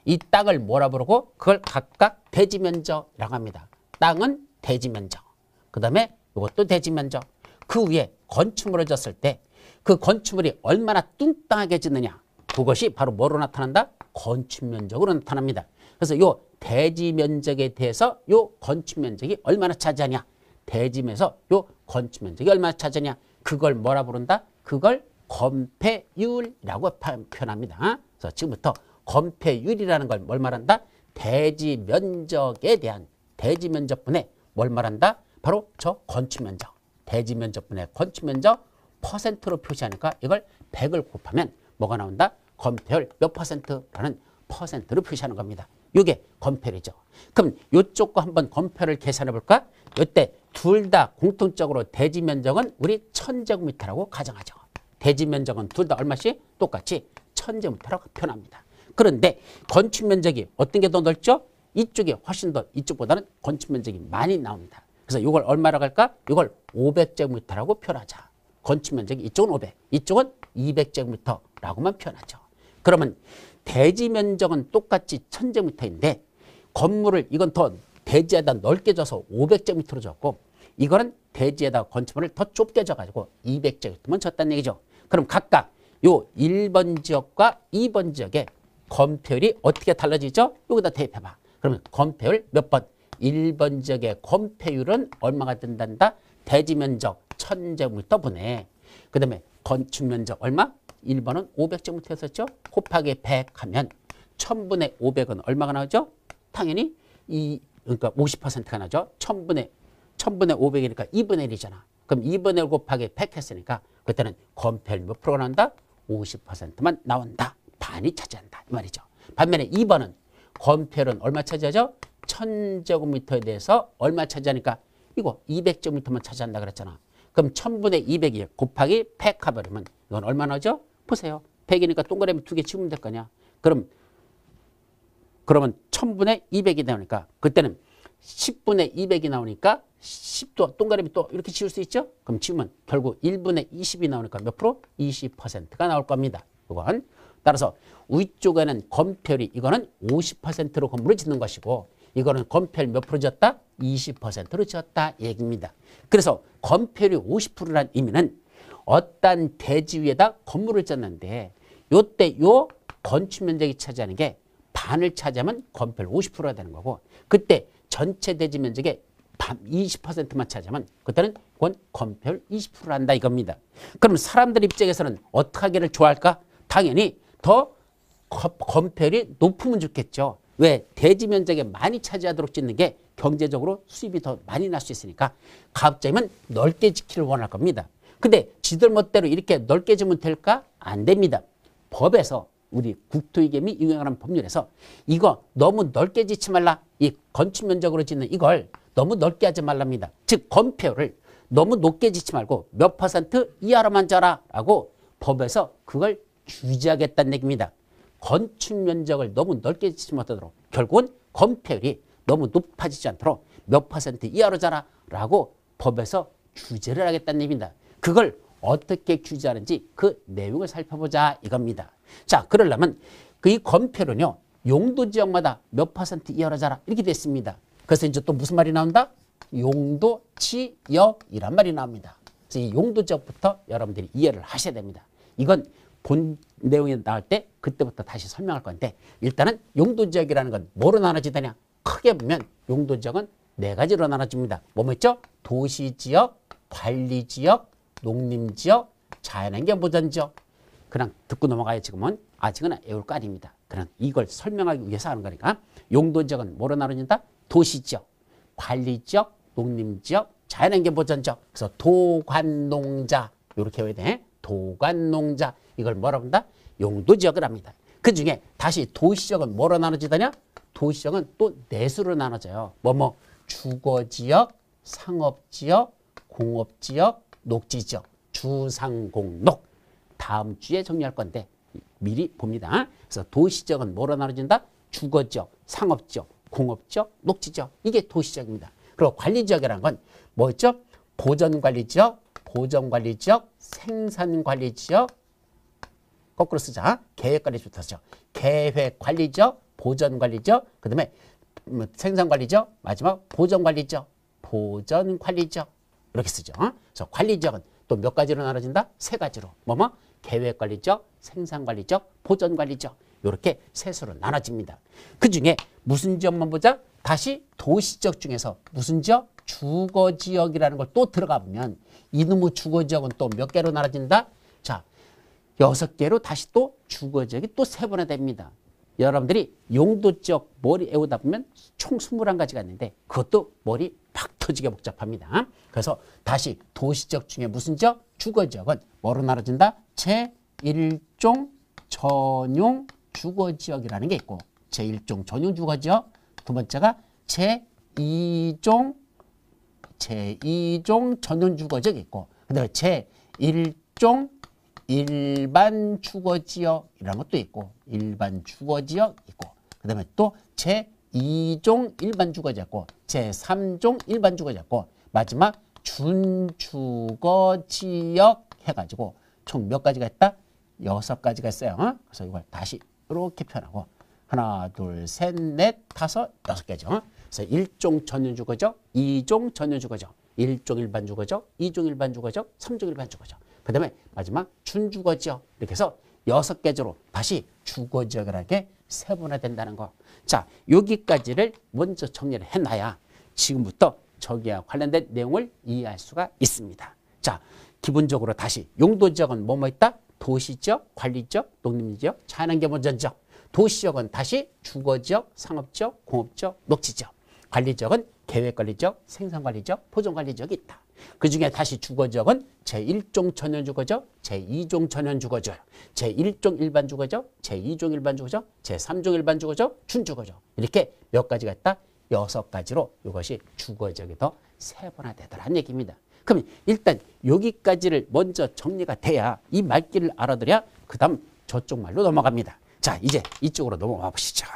이 땅을 뭐라 부르고 그걸 각각 대지 면적이라고 합니다. 땅은 대지 면적, 그 다음에 이것도 대지 면적, 그 위에 건축물을 졌을 때 그 건축물이 얼마나 뚱땅하게 짓느냐, 그것이 바로 뭐로 나타난다? 건축 면적으로 나타납니다. 그래서 요 대지 면적에 대해서 요 건축 면적이 얼마나 차지하냐, 대지면서 요 건축 면적이 얼마나 차지하냐, 그걸 뭐라 부른다? 그걸 건폐율이라고 표현합니다. 그래서 지금부터 건폐율이라는 걸 뭘 말한다? 대지 면적에 대한 대지 면적분의 뭘 말한다? 바로 저 건축 면적. 대지 면적분의 건축 면적 퍼센트로 표시하니까 이걸 100을 곱하면 뭐가 나온다? 건폐율 몇 퍼센트라는 퍼센트로 표시하는 겁니다. 이게 건폐율이죠. 그럼 이쪽과 한번 건폐율을 계산해 볼까? 이때 둘 다 공통적으로 대지 면적은 우리 1000제곱미터라고 가정하죠. 대지 면적은 둘 다 얼마씩? 똑같이 1000제곱미터라고 표현합니다. 그런데 건축 면적이 어떤 게 더 넓죠? 이쪽이 훨씬 더 이쪽보다는 건축 면적이 많이 나옵니다. 그래서 이걸 얼마라고 할까? 이걸 500제곱미터라고 표현하자. 건축 면적이 이쪽은 500, 이쪽은 200제곱미터라고만 표현하죠. 그러면 대지 면적은 똑같이 1000제곱미터인데 건물을 이건 더 대지에다 넓게 져서 500제곱미터로 졌고 이거는 대지에다 건축물을 더 좁게 져가지고 200제곱미터만 졌다는 얘기죠. 그럼 각각 요 1번 지역과 2번 지역의 건폐율이 어떻게 달라지죠? 여기다 대입해봐. 그러면 건폐율 몇 번? 1번 지역의 건폐율은 얼마가 된단다? 대지 면적 1000제곱미터 분의 그 다음에 건축 면적 얼마? 1번은 500제곱미터였었죠? 곱하기 100 하면 1000분의 500은 얼마가 나오죠? 당연히 그러니까 50%가 나죠. 1000분의 500이니까 2분의 1이잖아. 그럼 2분의 1 곱하기 100 했으니까 그때는 건폐율 몇 프로가 나온다? 50%만 나온다. 반이 차지한다. 이 말이죠. 반면에 2번은 건폐율은 얼마 차지하죠? 1000제곱미터에 대해서 얼마 차지하니까 이거 200제곱미터만 차지한다 그랬잖아. 그럼 1000분의 200이 곱하기 100 해버리면 이건 얼마 나오죠? 보세요. 100이니까 동그라미 2개 치우면 될 거냐. 그러면 1000분의 200이 나오니까 그때는 10분의 200이 나오니까 10도 동그라미 또 이렇게 치울 수 있죠? 그럼 치우면 결국 1분의 20이 나오니까 몇 프로? 20%가 나올 겁니다. 이건 따라서 위쪽에는 건폐율이 이거는 50%로 건물을 짓는 것이고 이거는 건폐율 몇 프로 지었다? 20%로 지었다 얘기입니다. 그래서 건폐율이 50%란 의미는 어떤 대지 위에다 건물을 짓는데 요때 요 건축 면적이 차지하는 게 반을 차지하면 건폐율 50%가 되는 거고, 그때 전체 대지 면적의 20%만 차지하면 그때는 그건 건폐율 20%를 한다 이겁니다. 그럼 사람들 입장에서는 어떻게 하기를 좋아할까? 당연히 더 건폐율이 높으면 좋겠죠. 왜? 대지 면적에 많이 차지하도록 짓는 게 경제적으로 수입이 더 많이 날 수 있으니까 가급적이면 넓게 짓기를 원할 겁니다. 근데 지들 멋대로 이렇게 넓게 지으면 될까? 안 됩니다. 법에서 우리 국토위계 및 이용에 관한 법률에서 이거 너무 넓게 짓지 말라. 이 건축 면적으로 짓는 이걸 너무 넓게 하지 말랍니다. 즉 건폐율을 너무 높게 짓지 말고 몇 % 이하로만 짜라라고 법에서 그걸 규제하겠다는 얘기입니다. 건축 면적을 너무 넓게 짓지 못하도록 결국은 건폐율이 너무 높아지지 않도록 몇 % 이하로 자라라고 법에서 규제를 하겠다는 얘기입니다. 그걸 어떻게 규제하는지 그 내용을 살펴보자 이겁니다. 자, 그러려면 그 이 건폐율은요, 용도 지역마다 몇 % 이하로 자라 이렇게 됐습니다. 그래서 이제 또 무슨 말이 나온다? 용도 지역이란 말이 나옵니다. 그래서 이 용도 지역부터 여러분들이 이해를 하셔야 됩니다. 이건 본 내용이 나올 때 그때부터 다시 설명할 건데, 일단은 용도 지역이라는 건 뭐로 나눠지느냐? 크게 보면 용도 지역은 네 가지로 나눠집니다. 뭐뭐 있죠? 도시 지역, 관리 지역, 농림 지역, 자연환경 보전 지역. 그냥 듣고 넘어가야 지금은 아직은 외울 거 아닙니다. 그냥 이걸 설명하기 위해서 하는 거니까. 용도 지역은 뭐로 나눠진다? 도시 지역, 관리 지역, 농림 지역, 자연환경 보전 지역. 그래서 도관농자 이렇게 해야 돼. 도관농자. 이걸 뭐라고 한다? 용도 지역을 합니다. 그 중에 다시 도시 지역은 뭐로 나눠지더냐? 도시 지역은 또 네 수로 나눠져요. 뭐뭐 주거 지역, 상업 지역, 공업 지역, 녹지 지역, 주상공록. 다음 주에 정리할 건데 미리 봅니다. 그래서 도시 지역은 뭐로 나눠진다? 주거 지역, 상업 지역, 공업 지역, 녹지 지역. 이게 도시 지역입니다. 그리고 관리 지역이라는 건 뭐 있죠? 보전 관리 지역, 보전 관리 지역, 생산 관리 지역. 거꾸로 쓰자. 계획 관리 지역 쓰죠. 계획 관리 지역, 보전 관리 지역, 그다음에 생산 관리 지역, 마지막 보전 관리 지역, 보전 관리 지역. 이렇게 쓰죠. 그래서 관리 지역은 또 몇 가지로 나눠진다? 세 가지로. 뭐뭐? 계획 관리 지역, 생산 관리 지역, 보전 관리 지역. 이렇게 세 수로 나눠집니다. 그 중에 무슨 지역만 보자? 다시 도시 지역 중에서 무슨 지역? 주거 지역이라는 걸 또 들어가 보면 이놈의 주거 지역은 또 몇 개로 나눠진다? 자, 6개로 다시 또 주거 지역이 또 세분화됩니다. 여러분들이 용도 지역 머리 외우다 보면 총 21가지가 있는데 그것도 머리 팍 터지게 복잡합니다. 그래서 다시 도시 지역 중에 무슨 지역? 주거 지역은 뭐로 나눠진다? 제1종 전용 주거 지역이라는 게 있고, 제1종 전용 주거 지역, 두 번째가 제2종 전용 주거 지역이 있고, 그다음에 제1종 일반 주거지역이라는 것도 있고, 일반 주거지역 있고, 그 다음에 또 제2종 일반 주거지역 있고, 제3종 일반 주거지역 있고, 마지막 준주거지역 해가지고 총 몇 가지가 있다? 6가지가 있어요. 그래서 이걸 다시 이렇게 표현하고 하나, 둘, 셋, 넷, 다섯, 6개죠. 그래서 1종 전용주거지역, 2종 전용주거지역, 1종 일반 주거지역, 2종 일반 주거지역, 3종 일반 주거지역. 그 다음에 마지막 준주거지역. 이렇게 해서 6개조로 다시 주거지역이라는 게 세분화된다는 거. 자, 여기까지를 먼저 정리를 해놔야 지금부터 저기와 관련된 내용을 이해할 수가 있습니다. 자, 기본적으로 다시 용도지역은 뭐뭐 있다? 도시지역, 관리지역, 농림지역, 자연환경보전지역. 도시지역은 다시 주거지역, 상업지역, 공업지역, 녹지지역. 관리지역은 계획관리지역, 생산관리지역, 보존관리지역이 있다. 그 중에 다시 주거지역은 제1종 전용주거지역, 제2종 전용주거지역, 제1종 일반주거지역, 제2종 일반주거지역, 제3종 일반주거지역, 준주거지역. 이렇게 몇 가지가 있다? 6가지로 이것이 주거지역이 더 세분화되더라는 얘기입니다. 그럼 일단 여기까지를 먼저 정리가 돼야 이 말귀를 알아들어야 그 다음 저쪽 말로 넘어갑니다. 자, 이제 이쪽으로 넘어가 보시죠.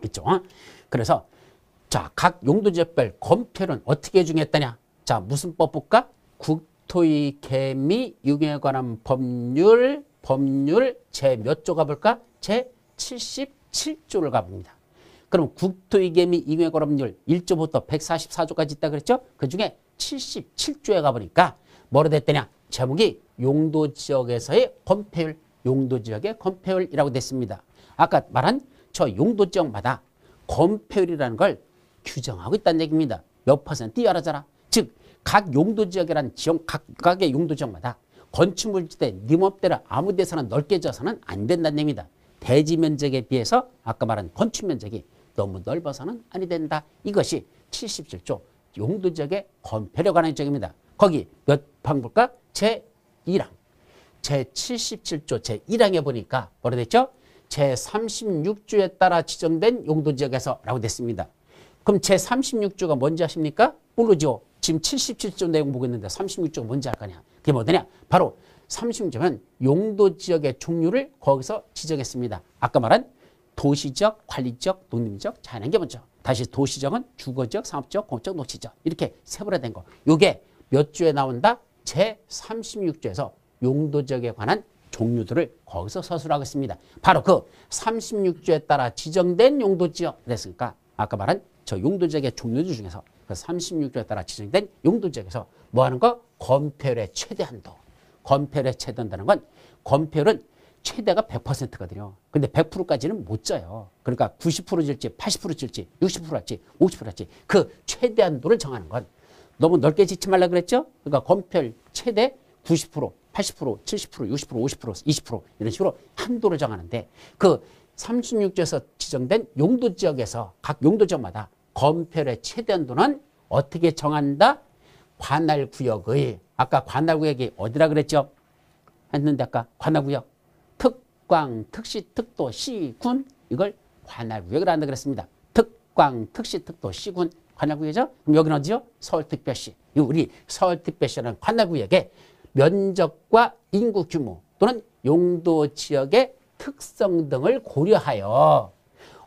이쪽. 그래서 자, 각 용도지역별 건폐율은 어떻게 정했다냐? 자, 무슨 법 볼까? 국토의 개미 유경에 관한 법률 제 몇 조 가볼까? 제 77조를 가봅니다. 그럼 국토의 개미 유경에 관한 법률 1조부터 144조까지 있다 그랬죠? 그 중에 77조에 가보니까 뭐로 됐더냐? 제목이 용도지역에서의 건폐율 용도지역의 건폐율이라고 됐습니다. 아까 말한 저 용도지역마다 건폐율이라는 걸 규정하고 있다는 얘기입니다. 몇 퍼센트 이하라잖아. 즉 각 용도지역이라는 지역 각각의 용도지역마다 건축물지대 네 맘대로 아무 데서나 넓게 져서는 안 된다는 얘기입니다. 대지 면적에 비해서 아까 말한 건축 면적이 너무 넓어서는 아니 된다. 이것이 77조 용도지역의 건폐율에 관한 지적입니다. 거기 몇 방 볼까? 제1항. 제77조 제1항에 보니까 뭐라 됐죠? 제36조에 따라 지정된 용도지역에서 라고 됐습니다. 그럼 제36조가 뭔지 아십니까? 모르죠. 지금 77조 내용 보고 있는데 36조가 뭔지 알 거냐? 그게 뭐냐? 바로 36조는 용도지역의 종류를 거기서 지정했습니다. 아까 말한 도시지역, 관리지역, 농림지역, 자연환경 먼저. 다시 도시지역은 주거지역, 상업지역, 공업지역, 녹지지역. 이렇게 세분화된 거. 요게 몇 조에 나온다? 제36조에서 용도지역에 관한 종류들을 거기서 서술하고 있습니다. 바로 그 36조에 따라 지정된 용도지역. 그랬으니까 아까 말한 저 용도지역의 종류들 중에서 그 36조에 따라 지정된 용도지역에서 뭐 하는 거? 건폐율의 최대 한도. 건폐율의 최대 한도는 건 건폐율은 최대가 100%거든요. 근데 100%까지는 못 져요. 그러니까 90% 질지, 80% 질지, 60% 할지, 50% 할지 그 최대 한도를 정하는 건 너무 넓게 짓지 말라 그랬죠? 그러니까 건폐율 최대 90%, 80%, 70%, 60%, 50%, 20% 이런 식으로 한도를 정하는데 그 36조에서 지정된 용도지역에서 각 용도지역마다 건폐율의 최대 한도는 어떻게 정한다? 관할구역의 아까 관할구역이 어디라 그랬죠? 했는데 아까 관할구역 특광, 특시, 특도, 시, 군 이걸 관할구역이라 한다 그랬습니다. 특광, 특시, 특도, 시, 군 관할구역이죠? 그럼 여기는 어디요? 서울특별시. 우리 서울특별시라는 관할구역의 면적과 인구 규모 또는 용도지역의 특성 등을 고려하여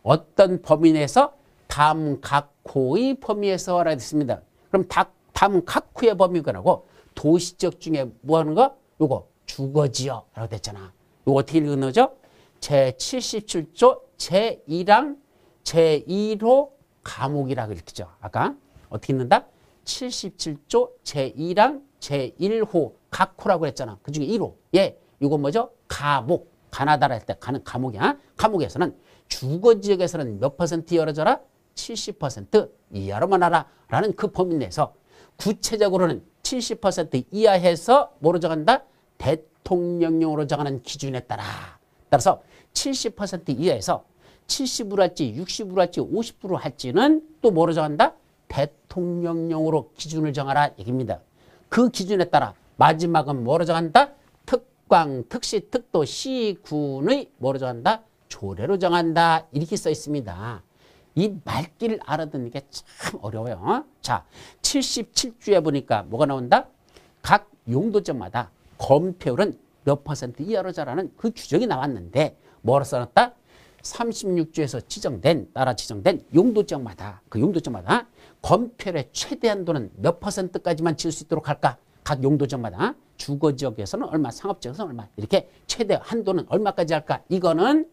어떤 범위 내에서 다음 각 호의 범위에서 라고 했습니다. 그럼 다음 각 호의 범위가 나고 도시지역 중에 뭐 하는 거? 요거 주거지역이라고 됐잖아. 이거 어떻게 읽는 거죠? 제77조 제1항 제1호 과목이라고 읽죠. 아까 어떻게 읽는다? 77조 제1항 제1호 각호라고 했잖아. 그 중에 1호. 예, 이건 뭐죠? 과목. 가나다라 할 때 가는 과목이야. 과목에서는 주거지역에서는 몇 퍼센트 열어줘라? 70% 이하로만 하라. 라는 그 범위 내에서 구체적으로는 70% 이하해서 뭐로 정한다? 대통령령으로 정하는 기준에 따라서 70% 이하에서 70으로 할지 60으로 할지 50% 할지는 또 뭐로 정한다? 대통령령으로 기준을 정하라 얘기입니다. 그 기준에 따라 마지막은 뭐로 정한다? 특광, 특시, 특도, 시군의 뭐로 정한다? 조례로 정한다. 이렇게 써 있습니다. 이 말귀를 알아듣는 게 참 어려워요. 자, 77조에 보니까 뭐가 나온다? 각 용도지역마다 건폐율은 몇 퍼센트 이하로 자라는 그 규정이 나왔는데 뭐로 써놨다? 36조에서 따라 지정된 용도지역마다 그 용도지역마다 건폐율의 최대 한도는 몇 퍼센트까지만 지을 수 있도록 할까? 각 용도지역마다 주거지역에서는 얼마, 상업지역에서는 얼마 이렇게 최대 한도는 얼마까지 할까? 이거는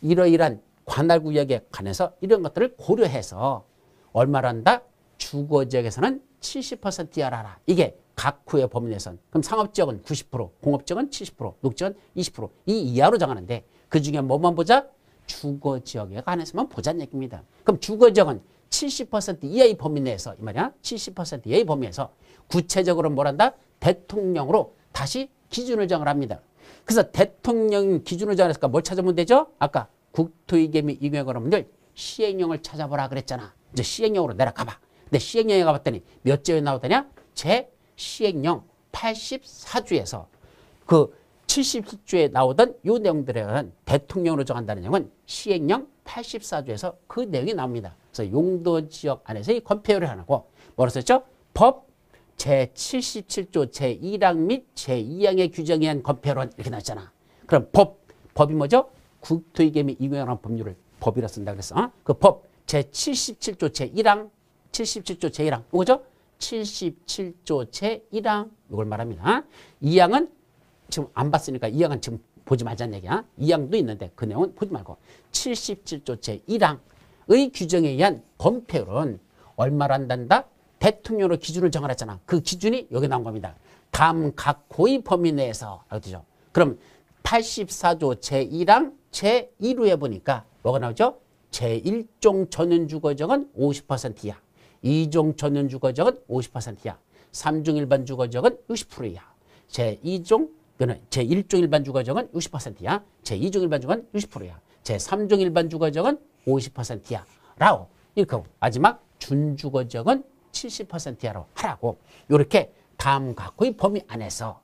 이러이러한 관할구역에 관해서 이런 것들을 고려해서 얼마를 한다? 주거지역에서는 70% 이하라 하라. 이게 각 호의 범위 내에서는 그럼 상업지역은 90%, 공업지역은 70%, 녹지역은 20%. 이 이하로 정하는데 그중에 뭐만 보자? 주거지역에 관해서만 보자는 얘기입니다. 그럼 주거지역은 70% 이하의 범위 내에서 이 말이야. 70% 이하의 범위에서 구체적으로 뭘 한다? 대통령으로 다시 기준을 정을 합니다. 그래서 대통령 기준을 정했으니까 뭘 찾아보면 되죠? 아까 국토위계 및 이용여러분들 시행령을 찾아보라 그랬잖아. 이제 시행령으로 내려가봐. 근데 시행령에 가봤더니 몇 조에 나오더냐? 제 시행령 84조에서 그 77조에 나오던 요 내용들에 관한 대통령으로 정한다는 내용은 시행령 84조에서 그 내용이 나옵니다. 그래서 용도지역 안에서의 건폐율을 하고 뭐라 썼죠? 법 제77조 제1항 및 제2항의 규정에 의한 건폐율은 이렇게 나왔잖아. 그럼 법이 뭐죠? 국토위계 및 이용하는 법률을 법이라 쓴다 그랬어. 그 법 제77조 제1항 77조 제1항 뭐죠? 77조 제1항 이걸 말합니다. 2항은 지금 안 봤으니까 2항은 지금 보지 말자는 얘기야. 2항도 있는데 그 내용은 보지 말고 77조 제1항의 규정에 의한 건폐율은 얼마로 한단다? 대통령으로 기준을 정하랬잖아. 그 기준이 여기 나온 겁니다. 다음 각 호의 범위 내에서. 그렇죠? 그럼 84조 제1항 제1호에 보니까 뭐가 나오죠? 제1종 전원주거적은 50% 이하, 2종 전원주거적은 50% 이하, 3종 일반 주거적은 60% 이하, 제1종 일반 주거적은 60% 이하, 제2종 일반 주거는 60% 이하, 제3종 일반 주거적은 50% 이하라고 이렇게 하고 마지막 준주거적은 70% 이하로 하라고 이렇게 다음 각호의 범위 안에서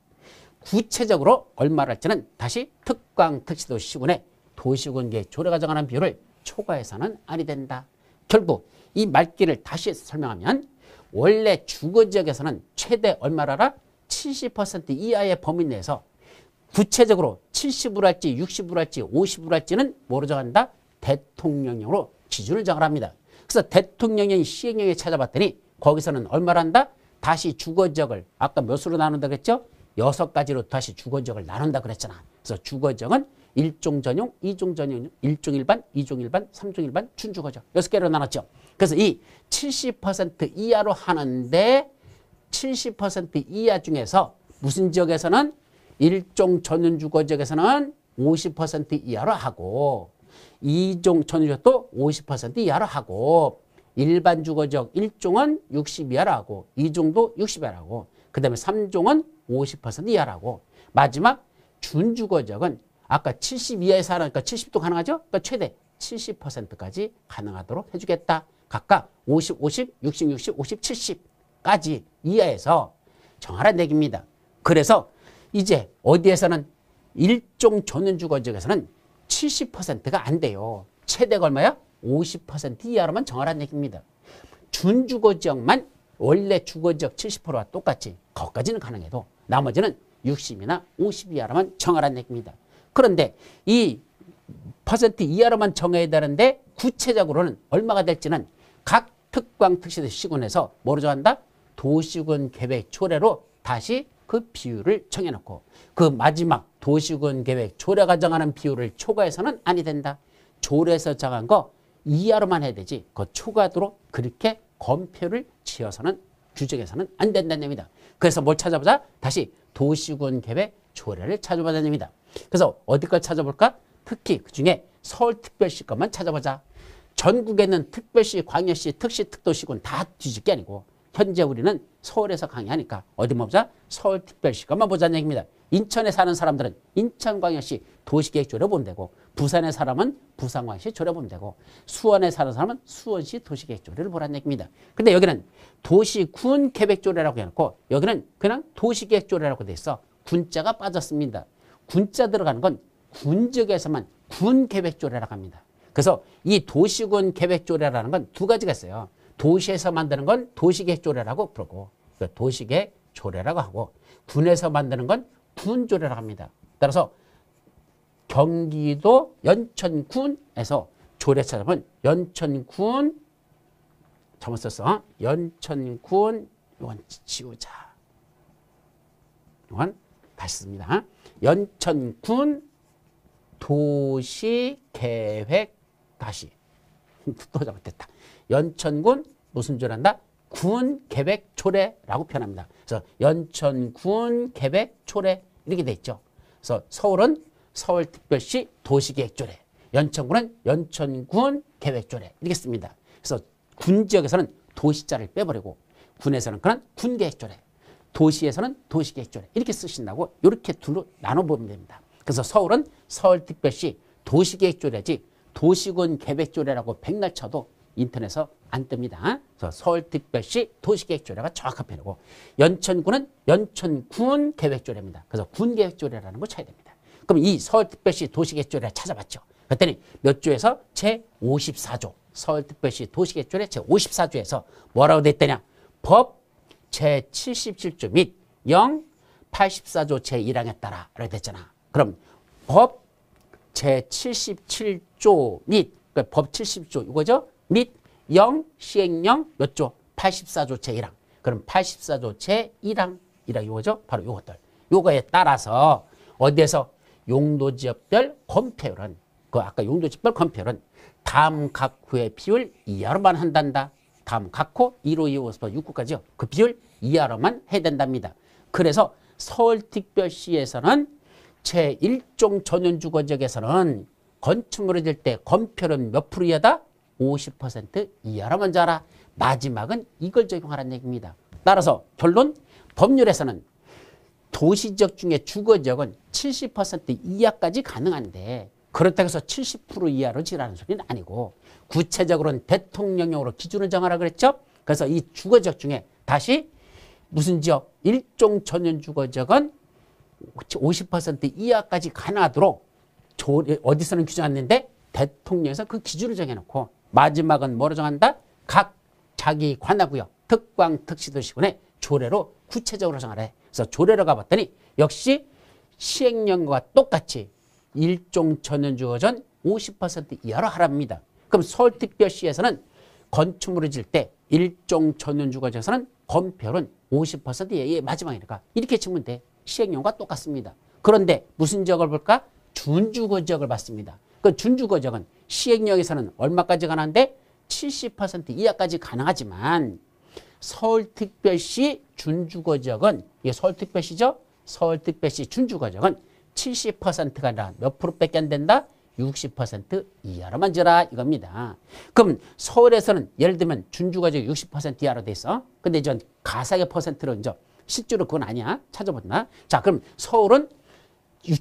구체적으로 얼마를 할지는 다시 특광 특시도 시군의 도시군계 조례가 정하는 비율을 초과해서는 아니 된다. 결국 이 말기를 다시 설명하면 원래 주거지역에서는 최대 얼마를 알아? 70% 이하의 범위 내에서 구체적으로 70으로 할지 60으로 할지 50으로 할지는 뭐로 정한다? 대통령령으로 기준을 정합니다. 그래서 대통령령이 시행령에 찾아봤더니 거기서는 얼마를 한다? 다시 주거지역을 아까 몇 수로 나눈다 그랬죠? 6가지로 다시 주거지역을 나눈다 그랬잖아. 그래서 주거지역은 1종 전용, 2종 전용, 1종 일반, 2종 일반, 3종 일반, 준주거지역 6개로 나눴죠. 그래서 이 70% 이하로 하는데 70% 이하 중에서 무슨 지역에서는 1종 전용주거지역에서는 50% 이하로 하고 2종 전용주거지역도 50% 이하로 하고 일반 주거지역 1종은 60 이하로 하고 2종도 60 이하로 하고 그 다음에 3종은 50% 이하라고 마지막 준주거지역은 아까 70 이하에서 하니까 70도 가능하죠? 그러니까 최대 70%까지 가능하도록 해주겠다. 각각 50, 50, 60, 60, 50, 70까지 이하에서 정하라는 얘기입니다. 그래서 이제 어디에서는 일종 전원주거지역에서는 70%가 안 돼요. 최대가 얼마야? 50% 이하로만 정하라는 얘기입니다. 준주거지역만 원래 주거지역 70%와 똑같이 거기까지는 가능해도 나머지는 60이나 50 이하로만 정하라는 얘기입니다. 그런데 이 퍼센트 이하로만 정해야 되는데 구체적으로는 얼마가 될지는 각 특광 특시도 시군에서 뭐로 정한다? 도시군 계획 조례로 다시 그 비율을 정해놓고 그 마지막 도시군 계획 조례가 정하는 비율을 초과해서는 아니 된다. 조례에서 정한 거 이하로만 해야 되지 그 초과하도록 그렇게 검표를 지어서는 규정해서는 안 된다는 얘기입니다. 그래서 뭘 찾아보자? 다시 도시군 계획 조례를 찾아보자는 얘기입니다. 그래서 어디 걸 찾아볼까? 특히 그중에 서울특별시 것만 찾아보자. 전국에 있는 특별시, 광역시, 특시, 특도시군 다 뒤질 게 아니고 현재 우리는 서울에서 강의하니까 어디 보자? 서울특별시 것만 보자는 얘기입니다. 인천에 사는 사람들은 인천광역시 도시계획조례 보면 되고 부산에 사람은 부산광역시 조례 보면 되고 수원에 사는 사람은 수원시 도시계획조례를 보라는 얘기입니다. 근데 여기는 도시군 계획조례라고 해놓고 여기는 그냥 도시계획조례라고 돼 있어. 군자가 빠졌습니다. 군자 들어가는 건 군지역에서만 군계획조례라고 합니다. 그래서 이 도시군 계획조례라는 건 두 가지가 있어요. 도시에서 만드는 건 도시계획조례라고 부르고 도시계획조례라고 하고 군에서 만드는 건 군조례라고 합니다. 따라서 경기도 연천군에서 조례 찾아보면 연천군 잘못 썼어. 연천군 이건 지우자. 이건 다시 씁니다. 연천군 도시계획 다시 또 잘못됐다. 연천군 무슨 조례한다? 군계획조례라고 표현합니다. 그래서 연천군 계획조례 이렇게 돼 있죠. 그래서 서울은 서울특별시 도시계획조례, 연천군은 연천군 계획조례 이렇게 씁니다. 그래서 군지역에서는 도시자를 빼버리고 군에서는 그런 군계획조례, 도시에서는 도시계획조례 이렇게 쓰신다고 이렇게 둘로 나눠보면 됩니다. 그래서 서울은 서울특별시 도시계획조례지 도시군 계획조례라고 백날 쳐도 인터넷에서 안 뜹니다. 그래서 서울특별시 도시계획조례가 정확한 표현이고 연천군은 연천군 계획조례입니다. 그래서 군계획조례라는 걸 쳐야 됩니다. 그럼 이 서울특별시 도시계획조례를 찾아봤죠. 그랬더니 몇 조에서 제54조 서울특별시 도시계획조례 제54조에서 뭐라고 돼 있더냐. 법 제77조 및 84조 제1항에 따라 이렇게 됐잖아. 그럼 법 제77조 및 그러니까 법 70조 이거죠. 및 시행령 몇 조? 84조 제1항. 그럼 84조 제1항이라 이거죠. 바로 요것들. 요거에 따라서 어디에서 용도지역별 건폐율은 그 아까 용도지역별 건폐율은 다음 각호의 비율 이하로만 한단다. 다음 각호 1호, 2호, 6호까지요. 그 비율 이하로만 해야 된답니다. 그래서 서울특별시에서는 제1종 전원주거지역에서는 건축물을 질 때 건폐율은 몇 프로 이하다? 50% 이하라 먼저 알아. 마지막은 이걸 적용하라는 얘기입니다. 따라서 결론, 법률에서는 도시지역 중에 주거지역은 70% 이하까지 가능한데 그렇다고 해서 70% 이하로 지라는 소리는 아니고 구체적으로는 대통령령으로 기준을 정하라 그랬죠. 그래서 이 주거지역 중에 다시 무슨 지역? 일종 전용주거지역은 50% 이하까지 가능하도록 어디서는 규정했는데 대통령에서 그 기준을 정해놓고 마지막은 뭐로 정한다? 각 자기 관하구역, 특광, 특시도시군의 조례로 구체적으로 정하래. 그래서 조례로 가봤더니 역시 시행령과 똑같이 일종 전용주거지역은 50% 이하로 하랍니다. 그럼 서울특별시에서는 건축물을 질 때 일종 전용주거지역에서는 건폐율은 50% 이하의 마지막이니까 이렇게 치면 돼. 시행령과 똑같습니다. 그런데 무슨 지역을 볼까? 준주거지역을 봤습니다. 그 준주거지역은 시행령에서는 얼마까지 가능한데 70% 이하까지 가능하지만 서울특별시 준주거지역은 이게 서울특별시죠? 서울특별시 준주거지역은 70%가 아니라 몇 프로밖에 안 된다? 60% 이하로만 지어라 이겁니다. 그럼 서울에서는 예를 들면 준주거지역 60% 이하로 돼 있어. 근데 전 가상의 퍼센트로 이제 실제로 그건 아니야. 찾아보나. 자, 그럼 서울은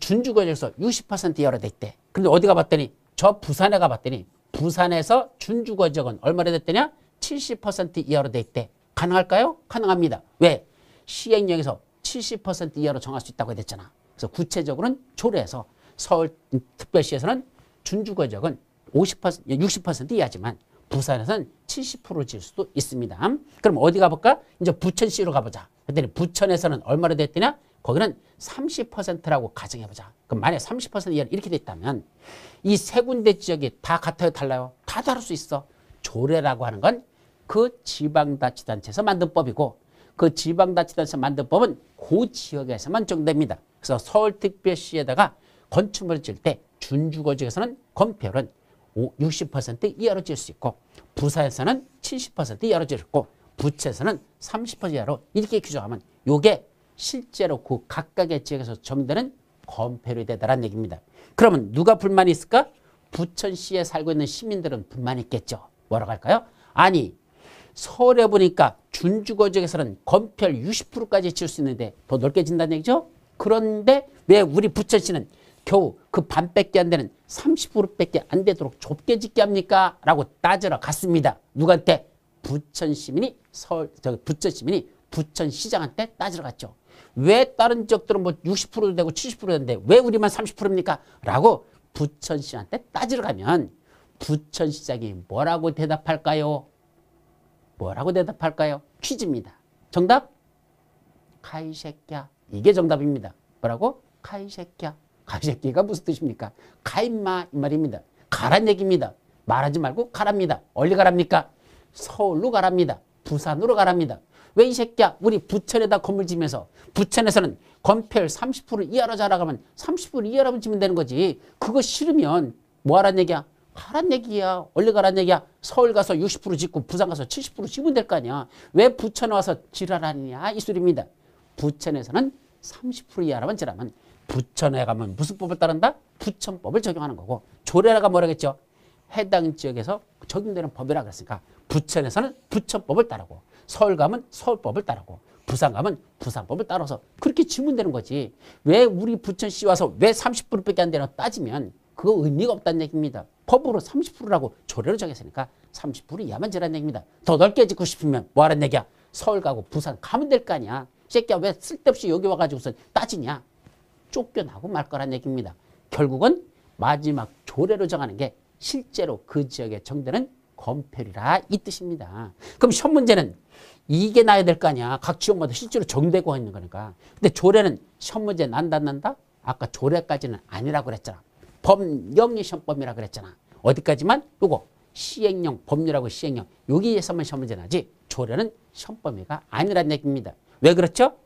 준주거지역에서 60% 이하로 돼 있대. 근데 어디 가봤더니 저 부산에 가봤더니 부산에서 준주거지역은 얼마나 됐더냐? 70% 이하로 돼 있대. 가능할까요? 가능합니다. 왜? 시행령에서 70% 이하로 정할 수 있다고 했잖아. 그래서 구체적으로는 조례에서 서울특별시에서는 준주거지역은 60% 이하지만 부산에서는 70% 질 수도 있습니다. 그럼 어디 가볼까? 이제 부천시로 가보자. 그랬더니 부천에서는 얼마나 됐더냐? 거기는 30%라고 가정해보자. 그럼 만약에 30% 이하 이렇게 됐다면 이 세 군데 지역이 다 같아요? 달라요? 다 다를 수 있어. 조례라고 하는 건 그 지방자치단체에서 만든 법이고 그 지방자치단체에서 만든 법은 그 지역에서만 적용됩니다. 그래서 서울특별시에다가 건축물을 질 때 준주거지역에서는 건폐율은 60% 이하로 지을 수 있고 부산에서는 70% 이하로 지을 수 있고 부천에서는 30% 이하로 이렇게 규정하면 이게 실제로 그 각각의 지역에서 적용되는 건폐율이 되다라는 얘기입니다. 그러면 누가 불만이 있을까? 부천시에 살고 있는 시민들은 불만이 있겠죠. 뭐라고 할까요? 아니 서울에 보니까 준주거지역에서는 건폐율 60%까지 지을 수 있는데 더 넓게 진다는 얘기죠. 그런데 왜 우리 부천시는 겨우 그 반밖에 안 되는 30%밖에 안 되도록 좁게 짓게 합니까? 라고 따지러 갔습니다. 누구한테? 부천시민이 부천시민이 부천시장한테 따지러 갔죠. 왜 다른 지역들은 뭐 60%도 되고 70%도 되는데 왜 우리만 30%입니까? 라고 부천시한테 따지러 가면 부천시장이 뭐라고 대답할까요? 뭐라고 대답할까요? 퀴즈입니다. 정답? 가이 새끼야. 이게 정답입니다. 뭐라고? 가이 새끼야. 가이 새끼가 무슨 뜻입니까? 가 임마 이 말입니다. 가란 얘기입니다. 말하지 말고 가랍니다. 어디 가랍니까? 서울로 가랍니다. 부산으로 가랍니다. 왜 이 새끼야? 우리 부천에다 건물 지면서 부천에서는 건폐율 30% 이하로 자라가면 30% 이하로 지면 되는 거지. 그거 싫으면 뭐 하란 얘기야? 가란 얘기야. 원래 가란 얘기야. 서울 가서 60% 짓고 부산 가서 70% 지면 될 거 아니야. 왜 부천에 와서 지랄하느냐 이 소리입니다. 부천에서는 30% 이하로만 지라면 부천에 가면 무슨 법을 따른다? 부천법을 적용하는 거고 조례가 뭐라겠죠? 해당 지역에서 적용되는 법이라 그랬으니까 부천에서는 부천법을 따르고 서울 가면 서울법을 따르고 부산 가면 부산법을 따라서 그렇게 지면 되는 거지. 왜 우리 부천시 와서 왜 30%밖에 안 되나 따지면 그거 의미가 없다는 얘기입니다. 법으로 30%라고 조례로 정했으니까 30% 이하만 지라는 얘기입니다. 더 넓게 짓고 싶으면 뭐 하라는 얘기야? 서울 가고 부산 가면 될 거 아니야. 새끼야 왜 쓸데없이 여기 와가지고서 따지냐? 쫓겨나고 말 거란 얘기입니다. 결국은 마지막 조례로 정하는 게 실제로 그 지역에 정되는 건폐율이라 이 뜻입니다. 그럼 시험 문제는 이게 나야 될 거 아니야. 각 지역마다 실제로 적용되고 있는 거니까. 근데 조례는 시험 문제 난다 안 난다? 아까 조례까지는 아니라고 그랬잖아. 법령이 시험법이라 그랬잖아. 어디까지만? 요거 시행령, 법률하고 시행령 여기에서만 시험 문제 나지 조례는 시험 범위가 아니란 얘기입니다. 왜 그렇죠?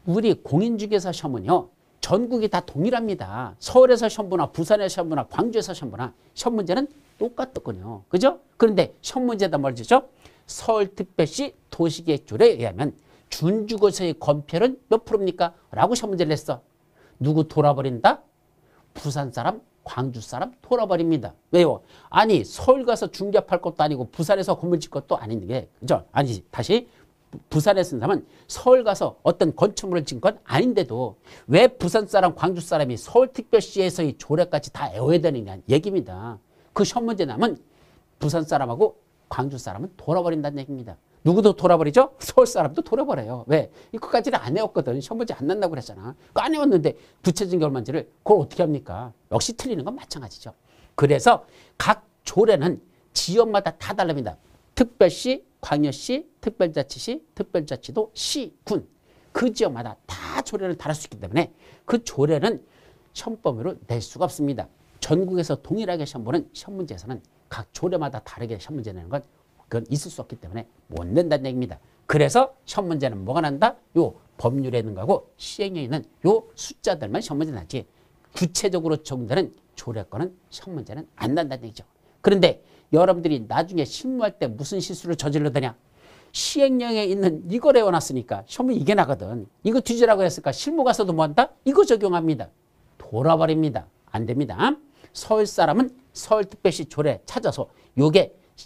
우리 공인중개사 시험은요. 전국이 다 동일합니다. 서울에서 시험 보나 부산에서 시험 보나 광주에서 시험 보나 시험 문제는 똑같거든요. 그죠? 그런데 시험 문제다 뭐죠? 서울특별시 도시계획조례에 의하면 준주거지의 건폐율은 몇 프로입니까? 라고 시험 문제를 냈어. 누구 돌아버린다? 부산 사람, 광주 사람 돌아버립니다. 왜요? 아니 서울 가서 중개업할 것도 아니고 부산에서 건물 짓 것도 아닌데 그죠? 아니 다시 부산에 쓴 사람은 서울 가서 어떤 건축물을 짓는 건 아닌데도 왜 부산 사람, 광주 사람이 서울특별시에서의 조례까지 다 애워야 되느냐 얘기입니다. 그 시험 문제 나면 부산 사람하고 광주 사람은 돌아버린다는 얘기입니다. 누구도 돌아버리죠? 서울 사람도 돌아버려요. 왜? 이거까지는 안 외웠거든. 시험 문제 안 난다고 그랬잖아. 안 외웠는데 구체적인 결말지를 그걸 어떻게 합니까? 역시 틀리는 건 마찬가지죠. 그래서 각 조례는 지역마다 다 다릅니다. 특별시, 광역시, 특별자치시, 특별자치도, 시, 군. 그 지역마다 다 조례를 다룰 수 있기 때문에 그 조례는 시험 범위로 낼 수가 없습니다. 전국에서 동일하게 시험 보는 시험 문제에서는 각 조례마다 다르게 시험 문제 내는 건 그건 있을 수 없기 때문에 못 낸다는 얘기입니다. 그래서 시험 문제는 뭐가 난다? 요 법률에 있는 거하고 시행에 있는 요 숫자들만 시험 문제 나지 구체적으로 적용되는 조례권은 시험 문제는 안 난다는 얘기죠. 그런데 여러분들이 나중에 실무할 때 무슨 실수를 저질러더냐? 시행령에 있는 이걸 외워놨으니까 시험은 이게 나거든. 이거 뒤지라고 했으니까 실무 가서도 뭐 한다? 이거 적용합니다. 돌아버립니다. 안 됩니다. 서울 사람은 서울특별시 조례 찾아서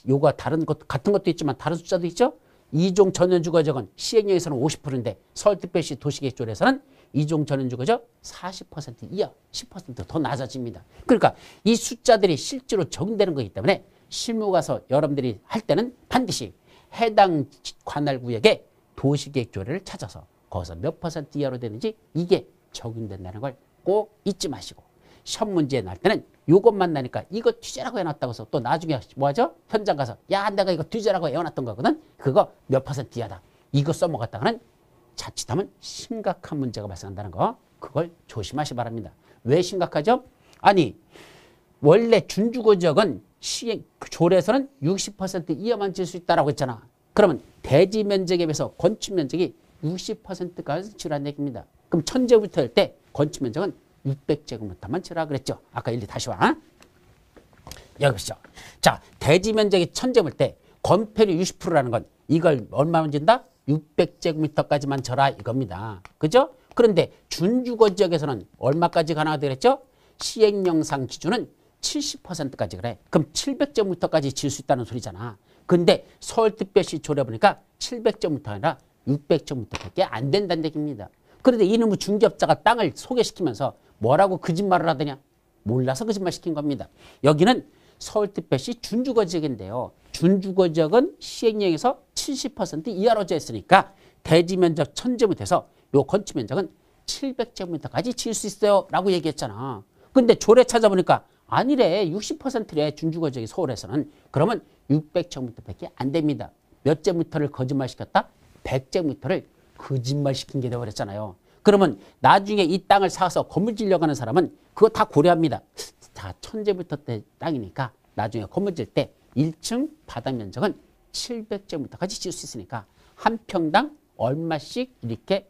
요거 다른 것 같은 것도 있지만 다른 숫자도 있죠. 이종 전원주거적은 시행령에서는 50%인데 서울특별시 도시계획조례에서는 이종 전원주거적 40% 이하 10% 더 낮아집니다. 그러니까 이 숫자들이 실제로 적용되는 거기 때문에 실무 가서 여러분들이 할 때는 반드시 해당 관할구역의 도시계획조례를 찾아서 거기서 몇 퍼센트 이하로 되는지 이게 적용된다는 걸 꼭 잊지 마시고 시험 문제 날 때는 이것만 나니까 이거 뒤져라고 해놨다고 해서 또 나중에 뭐하죠? 현장 가서 야 내가 이거 뒤져라고 해놨던 거거든. 그거 몇 퍼센트 이하다. 이거 써먹었다가는 자칫하면 심각한 문제가 발생한다는 거. 그걸 조심하시 바랍니다. 왜 심각하죠? 아니 원래 준주거지역은 시행 조례에서는 60% 이하만 질 수 있다라고 했잖아. 그러면 대지 면적에 비해서 건축 면적이 60%까지 치라는 얘기입니다. 그럼 1000제곱미터 할 때 건축 면적은 600제곱미터만 치라 그랬죠. 아까 일리 다시 와. 여기 보시죠. 자, 대지 면적이 1000제곱일 때 건폐율이 60%라는 건 이걸 얼마만 진다? 600제곱미터까지만 쳐라 이겁니다. 그죠? 그런데 준주거지역에서는 얼마까지 가능하다 그랬죠? 시행령상 기준은 70%까지 그래. 그럼 700제곱미터까지 질 수 있다는 소리잖아. 근데 서울특별시 조례 보니까 700제곱미터 아니라 600제곱미터밖에 안 된다는 얘기입니다. 그런데 이놈의 중개업자가 땅을 소개시키면서 뭐라고 거짓말을 하더냐? 몰라서 거짓말 시킨 겁니다. 여기는 서울특별시 준주거지역인데요. 준주거지역은 시행령에서 70% 이하로 져 있으니까 대지면적 1000제곱미터에서 요 건축면적은 700제곱미터까지 지을 수 있어요 라고 얘기했잖아. 근데 조례 찾아보니까 아니래. 60%래 준주거지역이 서울에서는. 그러면 600제곱미터밖에 안 됩니다. 몇 제곱미터를 거짓말시켰다? 100제곱미터를 거짓말시킨 게 되어버렸잖아요. 그러면 나중에 이 땅을 사서 건물 지으려고 하는 사람은 그거 다 고려합니다. 자, 1000제곱미터 땅이니까 나중에 건물 지을 때 1층 바닥 면적은 700제곱미터까지 지을 수 있으니까 한 평당 얼마씩 이렇게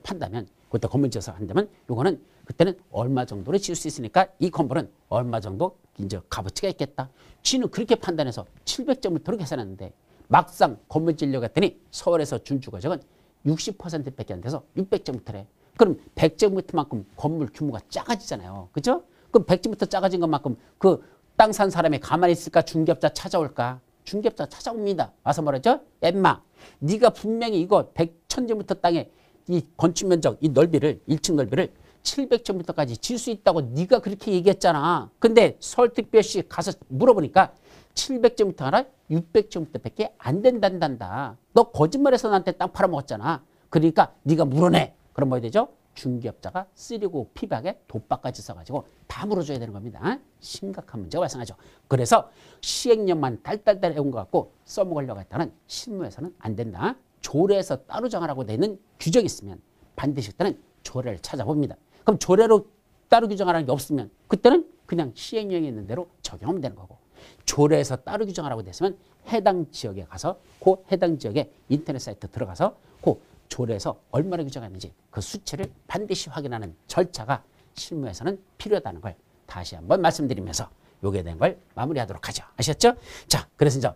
판다면 그때 건물 지어서 한다면 요거는 그때는 얼마 정도를 지을 수 있으니까 이 건물은 얼마 정도 이제 값어치가 있겠다. 쥐는 그렇게 판단해서 700제곱미터로 계산했는데 막상 건물 지으려고 했더니 서울에서 준주거지역은 60%밖에 안 돼서 600제곱미터래. 그럼 100제곱미터만큼 건물 규모가 작아지잖아요. 그죠? 그럼 100제곱미터 작아진 것만큼 그 땅 산 사람이 가만히 있을까? 중개업자 찾아올까? 중개업자 찾아옵니다. 와서 뭐라죠? 엠마, 네가 분명히 이거 1000제곱미터 땅에 이 건축 면적, 이 넓이를 1층 넓이를 700제곱미터까지 질 수 있다고 네가 그렇게 얘기했잖아. 근데 서울특별시 가서 물어보니까 700제곱미터 하나 600제곱미터밖에 안 된단다. 너 거짓말해서 나한테 땅 팔아먹었잖아. 그러니까 네가 물어내. 그럼 뭐 해야 되죠? 중개업자가 쓰리고 피박에 독박까지 써가지고 다 물어줘야 되는 겁니다. 심각한 문제가 발생하죠. 그래서 시행령만 딸딸딸 해온 것 같고 써먹으려고 했다는 실무에서는 안 된다. 조례에서 따로 정하라고 되는 규정이 있으면 반드시 그때는 조례를 찾아봅니다. 그럼 조례로 따로 규정하라는 게 없으면 그때는 그냥 시행령에 있는 대로 적용하면 되는 거고 조례에서 따로 규정하라고 됐으면 해당 지역에 가서 그 해당 지역의 인터넷 사이트 들어가서 그 조례에서 얼마나 규정했는지 그 수치를 반드시 확인하는 절차가 실무에서는 필요하다는 걸 다시 한번 말씀드리면서 요게 된 걸 마무리하도록 하죠. 아셨죠? 자, 그래서 이제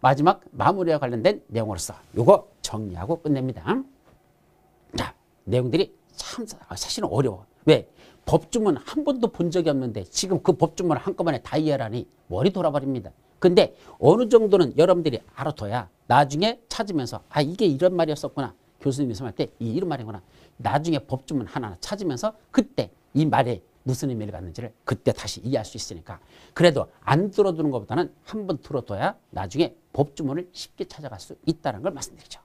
마지막 마무리와 관련된 내용으로서 요거 정리하고 끝냅니다. 자, 내용들이 참 사실은 어려워. 왜? 법주문 한 번도 본 적이 없는데 지금 그 법주문을 한꺼번에 다 이해하라니 머리 돌아버립니다. 근데 어느 정도는 여러분들이 알아둬야 나중에 찾으면서 아 이게 이런 말이었었구나. 교수님이 설명할 때 이런 말이구나. 나중에 법주문 하나하나 찾으면서 그때 이 말에 무슨 의미를 갖는지를 그때 다시 이해할 수 있으니까 그래도 안 들어두는 것보다는 한번 들어둬야 나중에 법주문을 쉽게 찾아갈 수 있다는 걸 말씀드리죠.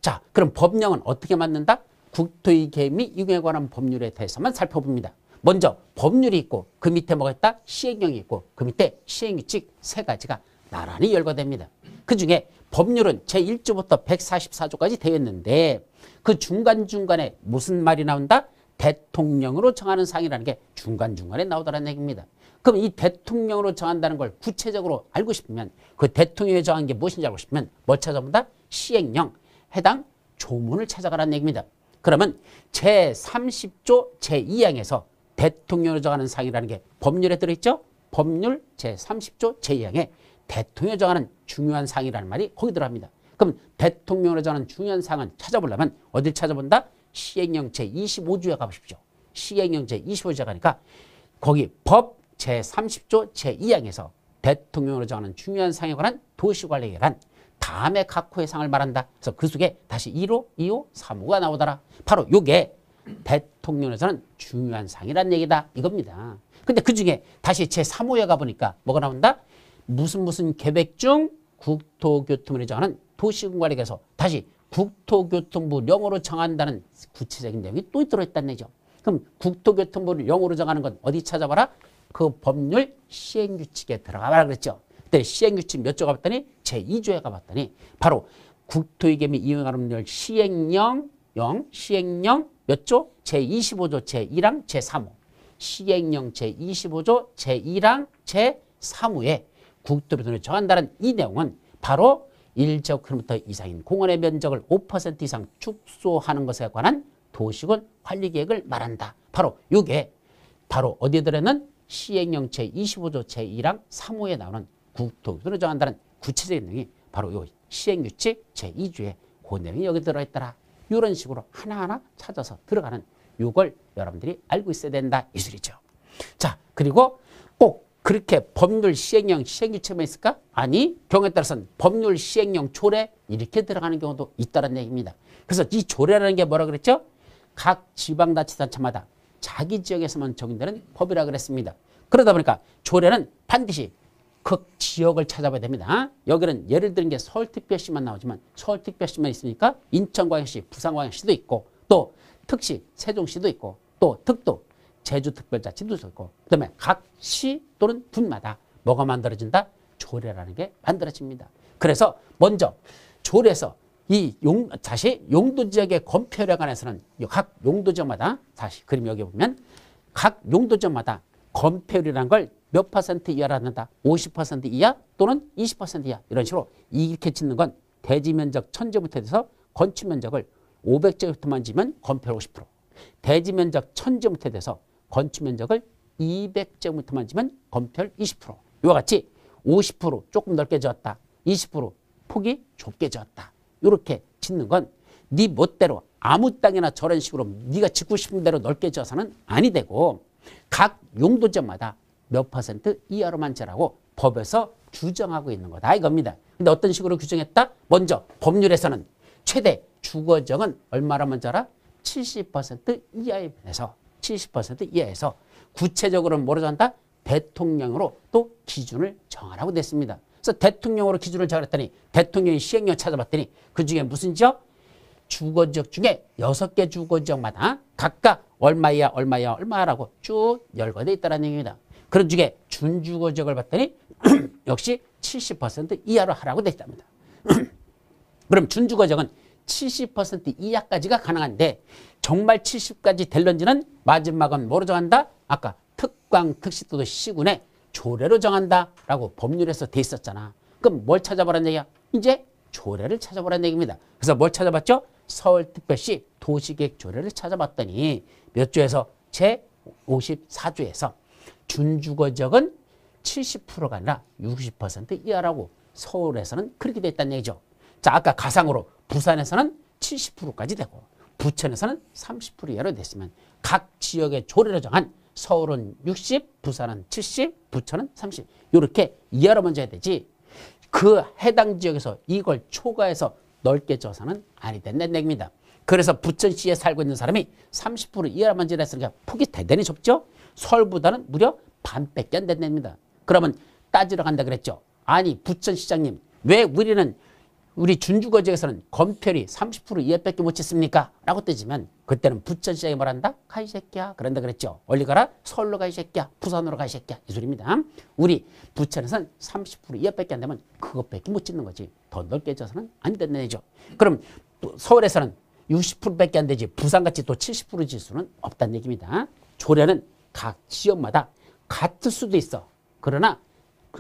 자, 그럼 법령은 어떻게 만든다? 국토의 계획 및 이용에 관한 법률에 대해서만 살펴봅니다. 먼저 법률이 있고 그 밑에 뭐가 있다? 시행령이 있고 그 밑에 시행규칙 세 가지가 나란히 열거됩니다. 그중에 법률은 제1조부터 144조까지 되어 있는데 그 중간중간에 무슨 말이 나온다? 대통령으로 정하는 사항이라는 게 중간중간에 나오더라는 얘기입니다. 그럼 이 대통령으로 정한다는 걸 구체적으로 알고 싶으면 그 대통령이 정한 게 무엇인지 알고 싶으면 뭘 찾아본다? 시행령, 해당 조문을 찾아가라는 얘기입니다. 그러면 제30조 제2항에서 대통령으로 정하는 사항이라는 게 법률에 들어있죠? 법률 제30조 제2항에 대통령으로 정하는 중요한 사항이라는 말이 거기 들어갑니다. 그럼 대통령으로 정하는 중요한 사항은 찾아보려면 어딜 찾아본다? 시행령 제25조에 가보십시오. 시행령 제25조에 가니까 거기 법 제30조 제2항에서 대통령으로 정하는 중요한 사항에 관한 도시관리에 관한 다음에 각 호의 사항을 말한다. 그래서 그 속에 다시 1호, 2호, 3호가 나오더라. 바로 요게 대통령으로 정하는 중요한 사항이란 얘기다. 이겁니다. 근데 그 중에 다시 제3호에 가보니까 뭐가 나온다? 무슨 계획 중 국토교통부를 정하는 도시군관리에서 다시 국토교통부 령으로 정한다는 구체적인 내용이 또 들어있다는 얘기죠. 그럼 국토교통부를 령으로 정하는 건 어디 찾아봐라? 그 법률 시행규칙에 들어가봐라 그랬죠. 그때 시행규칙 몇 조 가봤더니 제2조에 가봤더니 바로 국토의계 및 이용하는 법률 시행령 몇 조? 제25조 제1항 제3호 시행령 제25조 제1항 제3호에 국토교통부를 정한다는 이 내용은 바로 1제곱킬로미터 이상인 공원의 면적을 5% 이상 축소하는 것에 관한 도시군 관리계획을 말한다. 바로 이게 바로 어디에 들어있는 시행령 제25조 제1항 3호에 나오는 국토교통부를 정한다는 구체적인 내용이 바로 이 시행규칙 제2조에 그 내용이 여기 들어있더라. 이런 식으로 하나하나 찾아서 들어가는 이걸 여러분들이 알고 있어야 된다. 이 소리죠. 자, 그리고 꼭 그렇게 법률 시행령 시행규칙만 있을까? 아니, 경우에 따라서는 법률 시행령 조례 이렇게 들어가는 경우도 있다는 얘기입니다. 그래서 이 조례라는 게 뭐라 그랬죠? 각 지방자치단체마다 자기 지역에서만 적용되는 법이라 그랬습니다. 그러다 보니까 조례는 반드시 그 지역을 찾아봐야 됩니다. 여기는 예를 들은 게 서울특별시만 나오지만 서울특별시만 있으니까 인천광역시, 부산광역시도 있고 또 특시, 세종시도 있고 또 특도, 제주특별자치도 있고 그다음에 각 시 또는 군마다 뭐가 만들어진다? 조례라는 게 만들어집니다. 그래서 먼저 조례에서 이 다시 용도지역의 건폐율에 관해서는 각 용도지역마다 다시 그림 여기 보면 각 용도지역마다 건폐율이라는 걸 몇 퍼센트 이하라는다. 50% 이하 또는 20% 이하 이런 식으로 이렇게 짓는 건 대지면적 1000제곱미터 돼서 건축면적을 500제곱미터만 지면 건폐율 50%, 대지면적 1000제곱미터 돼서 건축면적을 200제곱미터만 지면 건폐율 20%. 이와 같이 50% 조금 넓게 지었다. 20% 폭이 좁게 지었다. 이렇게 짓는 건 네 멋대로 아무 땅이나 저런 식으로 네가 짓고 싶은 대로 넓게 지어서는 아니 되고 각 용도지역마다 몇 퍼센트 이하로만 지라고 법에서 규정하고 있는 거다 이겁니다. 근데 어떤 식으로 규정했다? 먼저 법률에서는 최대 주거지역은 얼마라면 자라? 70% 이하에 반해서 70% 이하에서 구체적으로는 뭐로 정한다? 대통령으로 또 기준을 정하라고 됐습니다. 그래서 대통령으로 기준을 정했더니 대통령이 시행령 찾아봤더니 그중에 무슨 지역? 주거지역 중에 6개 주거지역마다 각각 얼마야 얼마라고 쭉 열거되어 있다는 얘기입니다. 그런 중에 준주거지역을 봤더니 역시 70% 이하로 하라고 되어 있답니다. 그럼 준주거지역은 70% 이하까지가 가능한데 정말 70까지 될런지는 마지막은 뭐로 정한다? 아까 특광, 특시도도 시군의 조례로 정한다라고 법률에서 돼 있었잖아. 그럼 뭘 찾아보라는 얘기야? 이제 조례를 찾아보라는 얘기입니다. 그래서 뭘 찾아봤죠? 서울특별시 도시계획 조례를 찾아봤더니 몇 조에서 제54조에서 준주거지역은 70%가 아니라 60% 이하라고 서울에서는 그렇게 돼 있다는 얘기죠. 자, 아까 가상으로 부산에서는 70%까지 되고 부천에서는 30% 이하로 됐으면 각 지역의 조례로 정한 서울은 60, 부산은 70, 부천은 30 이렇게 이하로 먼저 해야 되지. 그 해당 지역에서 이걸 초과해서 넓게 져서는 아니 된다는 얘기입니다. 그래서 부천시에 살고 있는 사람이 30% 이하로 먼저 했으니까 폭이 대단히 좁죠. 서울보다는 무려 반밖에 안 된답니다. 그러면 따지러 간다 그랬죠. 아니 부천시장님 왜 우리 준주거 지역에서는 건폐율이 30% 이하밖에 못 짓습니까? 라고 뜨지면 그때는 부천시장이 뭐란다? 가 이 새끼야. 그런다 그랬죠. 어디 가라? 서울로 가 이 새끼야. 부산으로 가 이 새끼야. 이 소리입니다. 우리 부천에서는 30% 이하밖에 안 되면 그것밖에 못 짓는 거지. 더 넓게 져서는 안 된다는 얘기죠. 그럼 서울에서는 60%밖에 안 되지. 부산같이 또 70%질 수는 없다는 얘기입니다. 조례는 각 지역마다 같을 수도 있어. 그러나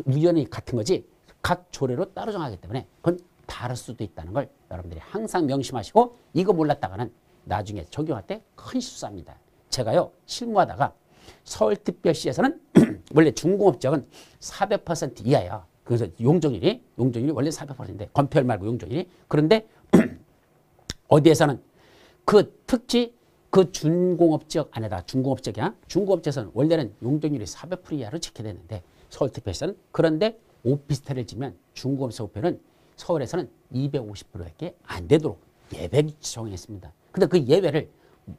우연히 같은 거지 각 조례로 따로 정하기 때문에 그건 다를 수도 있다는 걸 여러분들이 항상 명심하시고 이거 몰랐다가는 나중에 적용할 때 큰 실수합니다. 제가요 실무하다가 서울특별시에서는 원래 중공업지역은 400% 이하야. 그래서 용적률이 원래 400%인데 건폐율 말고 용적률이. 그런데 어디에서는 특히 그 준공업지역 안에다 중공업지역이야. 중공업지역에서는 원래는 용적률이 400% 이하로 지켜야 되는데 서울특별시는 그런데 오피스텔을 지면 중공업지역 오피스텔은 서울에서는 250%밖에 안 되도록 예외를 정했습니다. 근데 그 예외를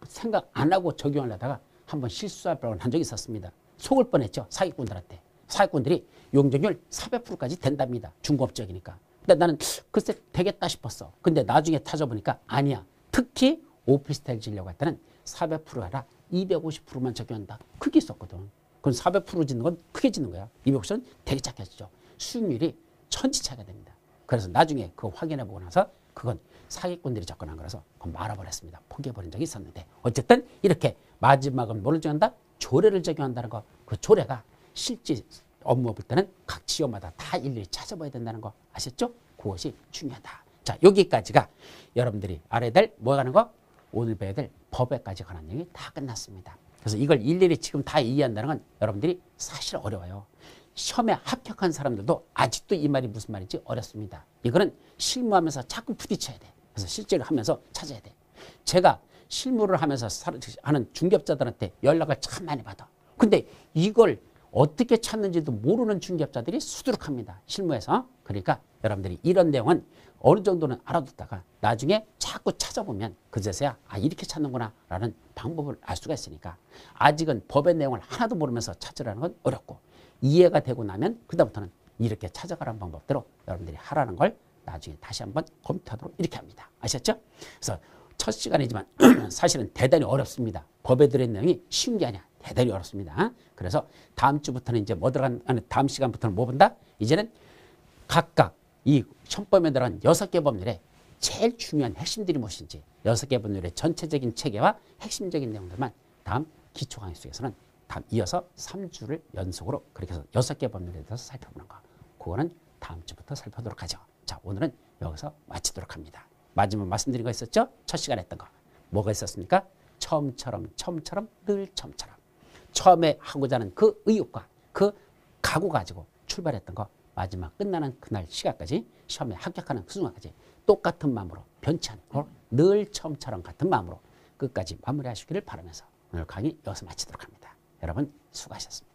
생각 안 하고 적용하려다가 한번 실수할 뻔한 적이 있었습니다. 속을 뻔했죠. 사기꾼들한테. 사기꾼들이 용적률 400%까지 된답니다. 중공업지역이니까. 근데 나는 글쎄 되겠다 싶었어. 근데 나중에 찾아보니까 아니야. 특히 오피스텔 지려고 할 때는 400% 아니라 250%만 적용한다. 크게 있었거든. 그건 400% 짓는 건 크게 짓는 거야. 250%는 되게 작게 짓죠. 수익률이 천지차이가 됩니다. 그래서 나중에 그거 확인해보고 나서 그건 사기꾼들이 접근한 거라서 그건 말아버렸습니다. 포기해버린 적이 있었는데 어쨌든 이렇게 마지막은 뭐를 적용한다? 조례를 적용한다는 거. 그 조례가 실제 업무 볼 때는 각 지역마다 다 일일이 찾아봐야 된다는 거 아셨죠? 그것이 중요하다. 자, 여기까지가 여러분들이 알아야 될 뭐 하는 거? 오늘 배워야 될 법에까지 관한 내용이 다 끝났습니다. 그래서 이걸 일일이 지금 다 이해한다는 건 여러분들이 사실 어려워요. 시험에 합격한 사람들도 아직도 이 말이 무슨 말인지 어렵습니다. 이거는 실무하면서 자꾸 부딪혀야 돼. 그래서 실제로 하면서 찾아야 돼. 제가 실무를 하면서 하는 중개업자들한테 연락을 참 많이 받아. 근데 이걸 어떻게 찾는지도 모르는 중개업자들이 수두룩합니다. 실무에서. 그러니까 여러분들이 이런 내용은 어느 정도는 알아뒀다가 나중에 자꾸 찾아보면 그제서야 이렇게 찾는구나 라는 방법을 알 수가 있으니까 아직은 법의 내용을 하나도 모르면서 찾으라는 건 어렵고 이해가 되고 나면 그다음부터는 이렇게 찾아가라는 방법대로 여러분들이 하라는 걸 나중에 다시 한번 검토하도록 이렇게 합니다. 아셨죠? 그래서 첫 시간이지만 사실은 대단히 어렵습니다. 법에 들어있는 내용이 쉬운 게 아니야. 대단히 어렵습니다. 그래서 다음 주부터는 이제 다음 시간부터는 뭐 본다? 이제는 각각 이 형법에 들어간 6개 법률에 제일 중요한 핵심들이 무엇인지 6개 법률의 전체적인 체계와 핵심적인 내용들만 다음 기초 강의 속에서는 다음 이어서 3주를 연속으로 그렇게 해서 6개 법률에 대해서 살펴보는 거. 그거는 다음 주부터 살펴보도록 하죠. 자, 오늘은 여기서 마치도록 합니다. 마지막 말씀드린 거 있었죠? 첫 시간에 했던 거. 뭐가 있었습니까? 처음처럼 늘 처음처럼. 처음에 하고자 하는 그 의욕과 그 각오 가지고 출발했던 거 마지막 끝나는 그날 시간까지 시험에 합격하는 그 순간까지 똑같은 마음으로 변치 않고 늘 처음처럼 같은 마음으로 끝까지 마무리하시기를 바라면서 오늘 강의 여기서 마치도록 합니다. 여러분 수고하셨습니다.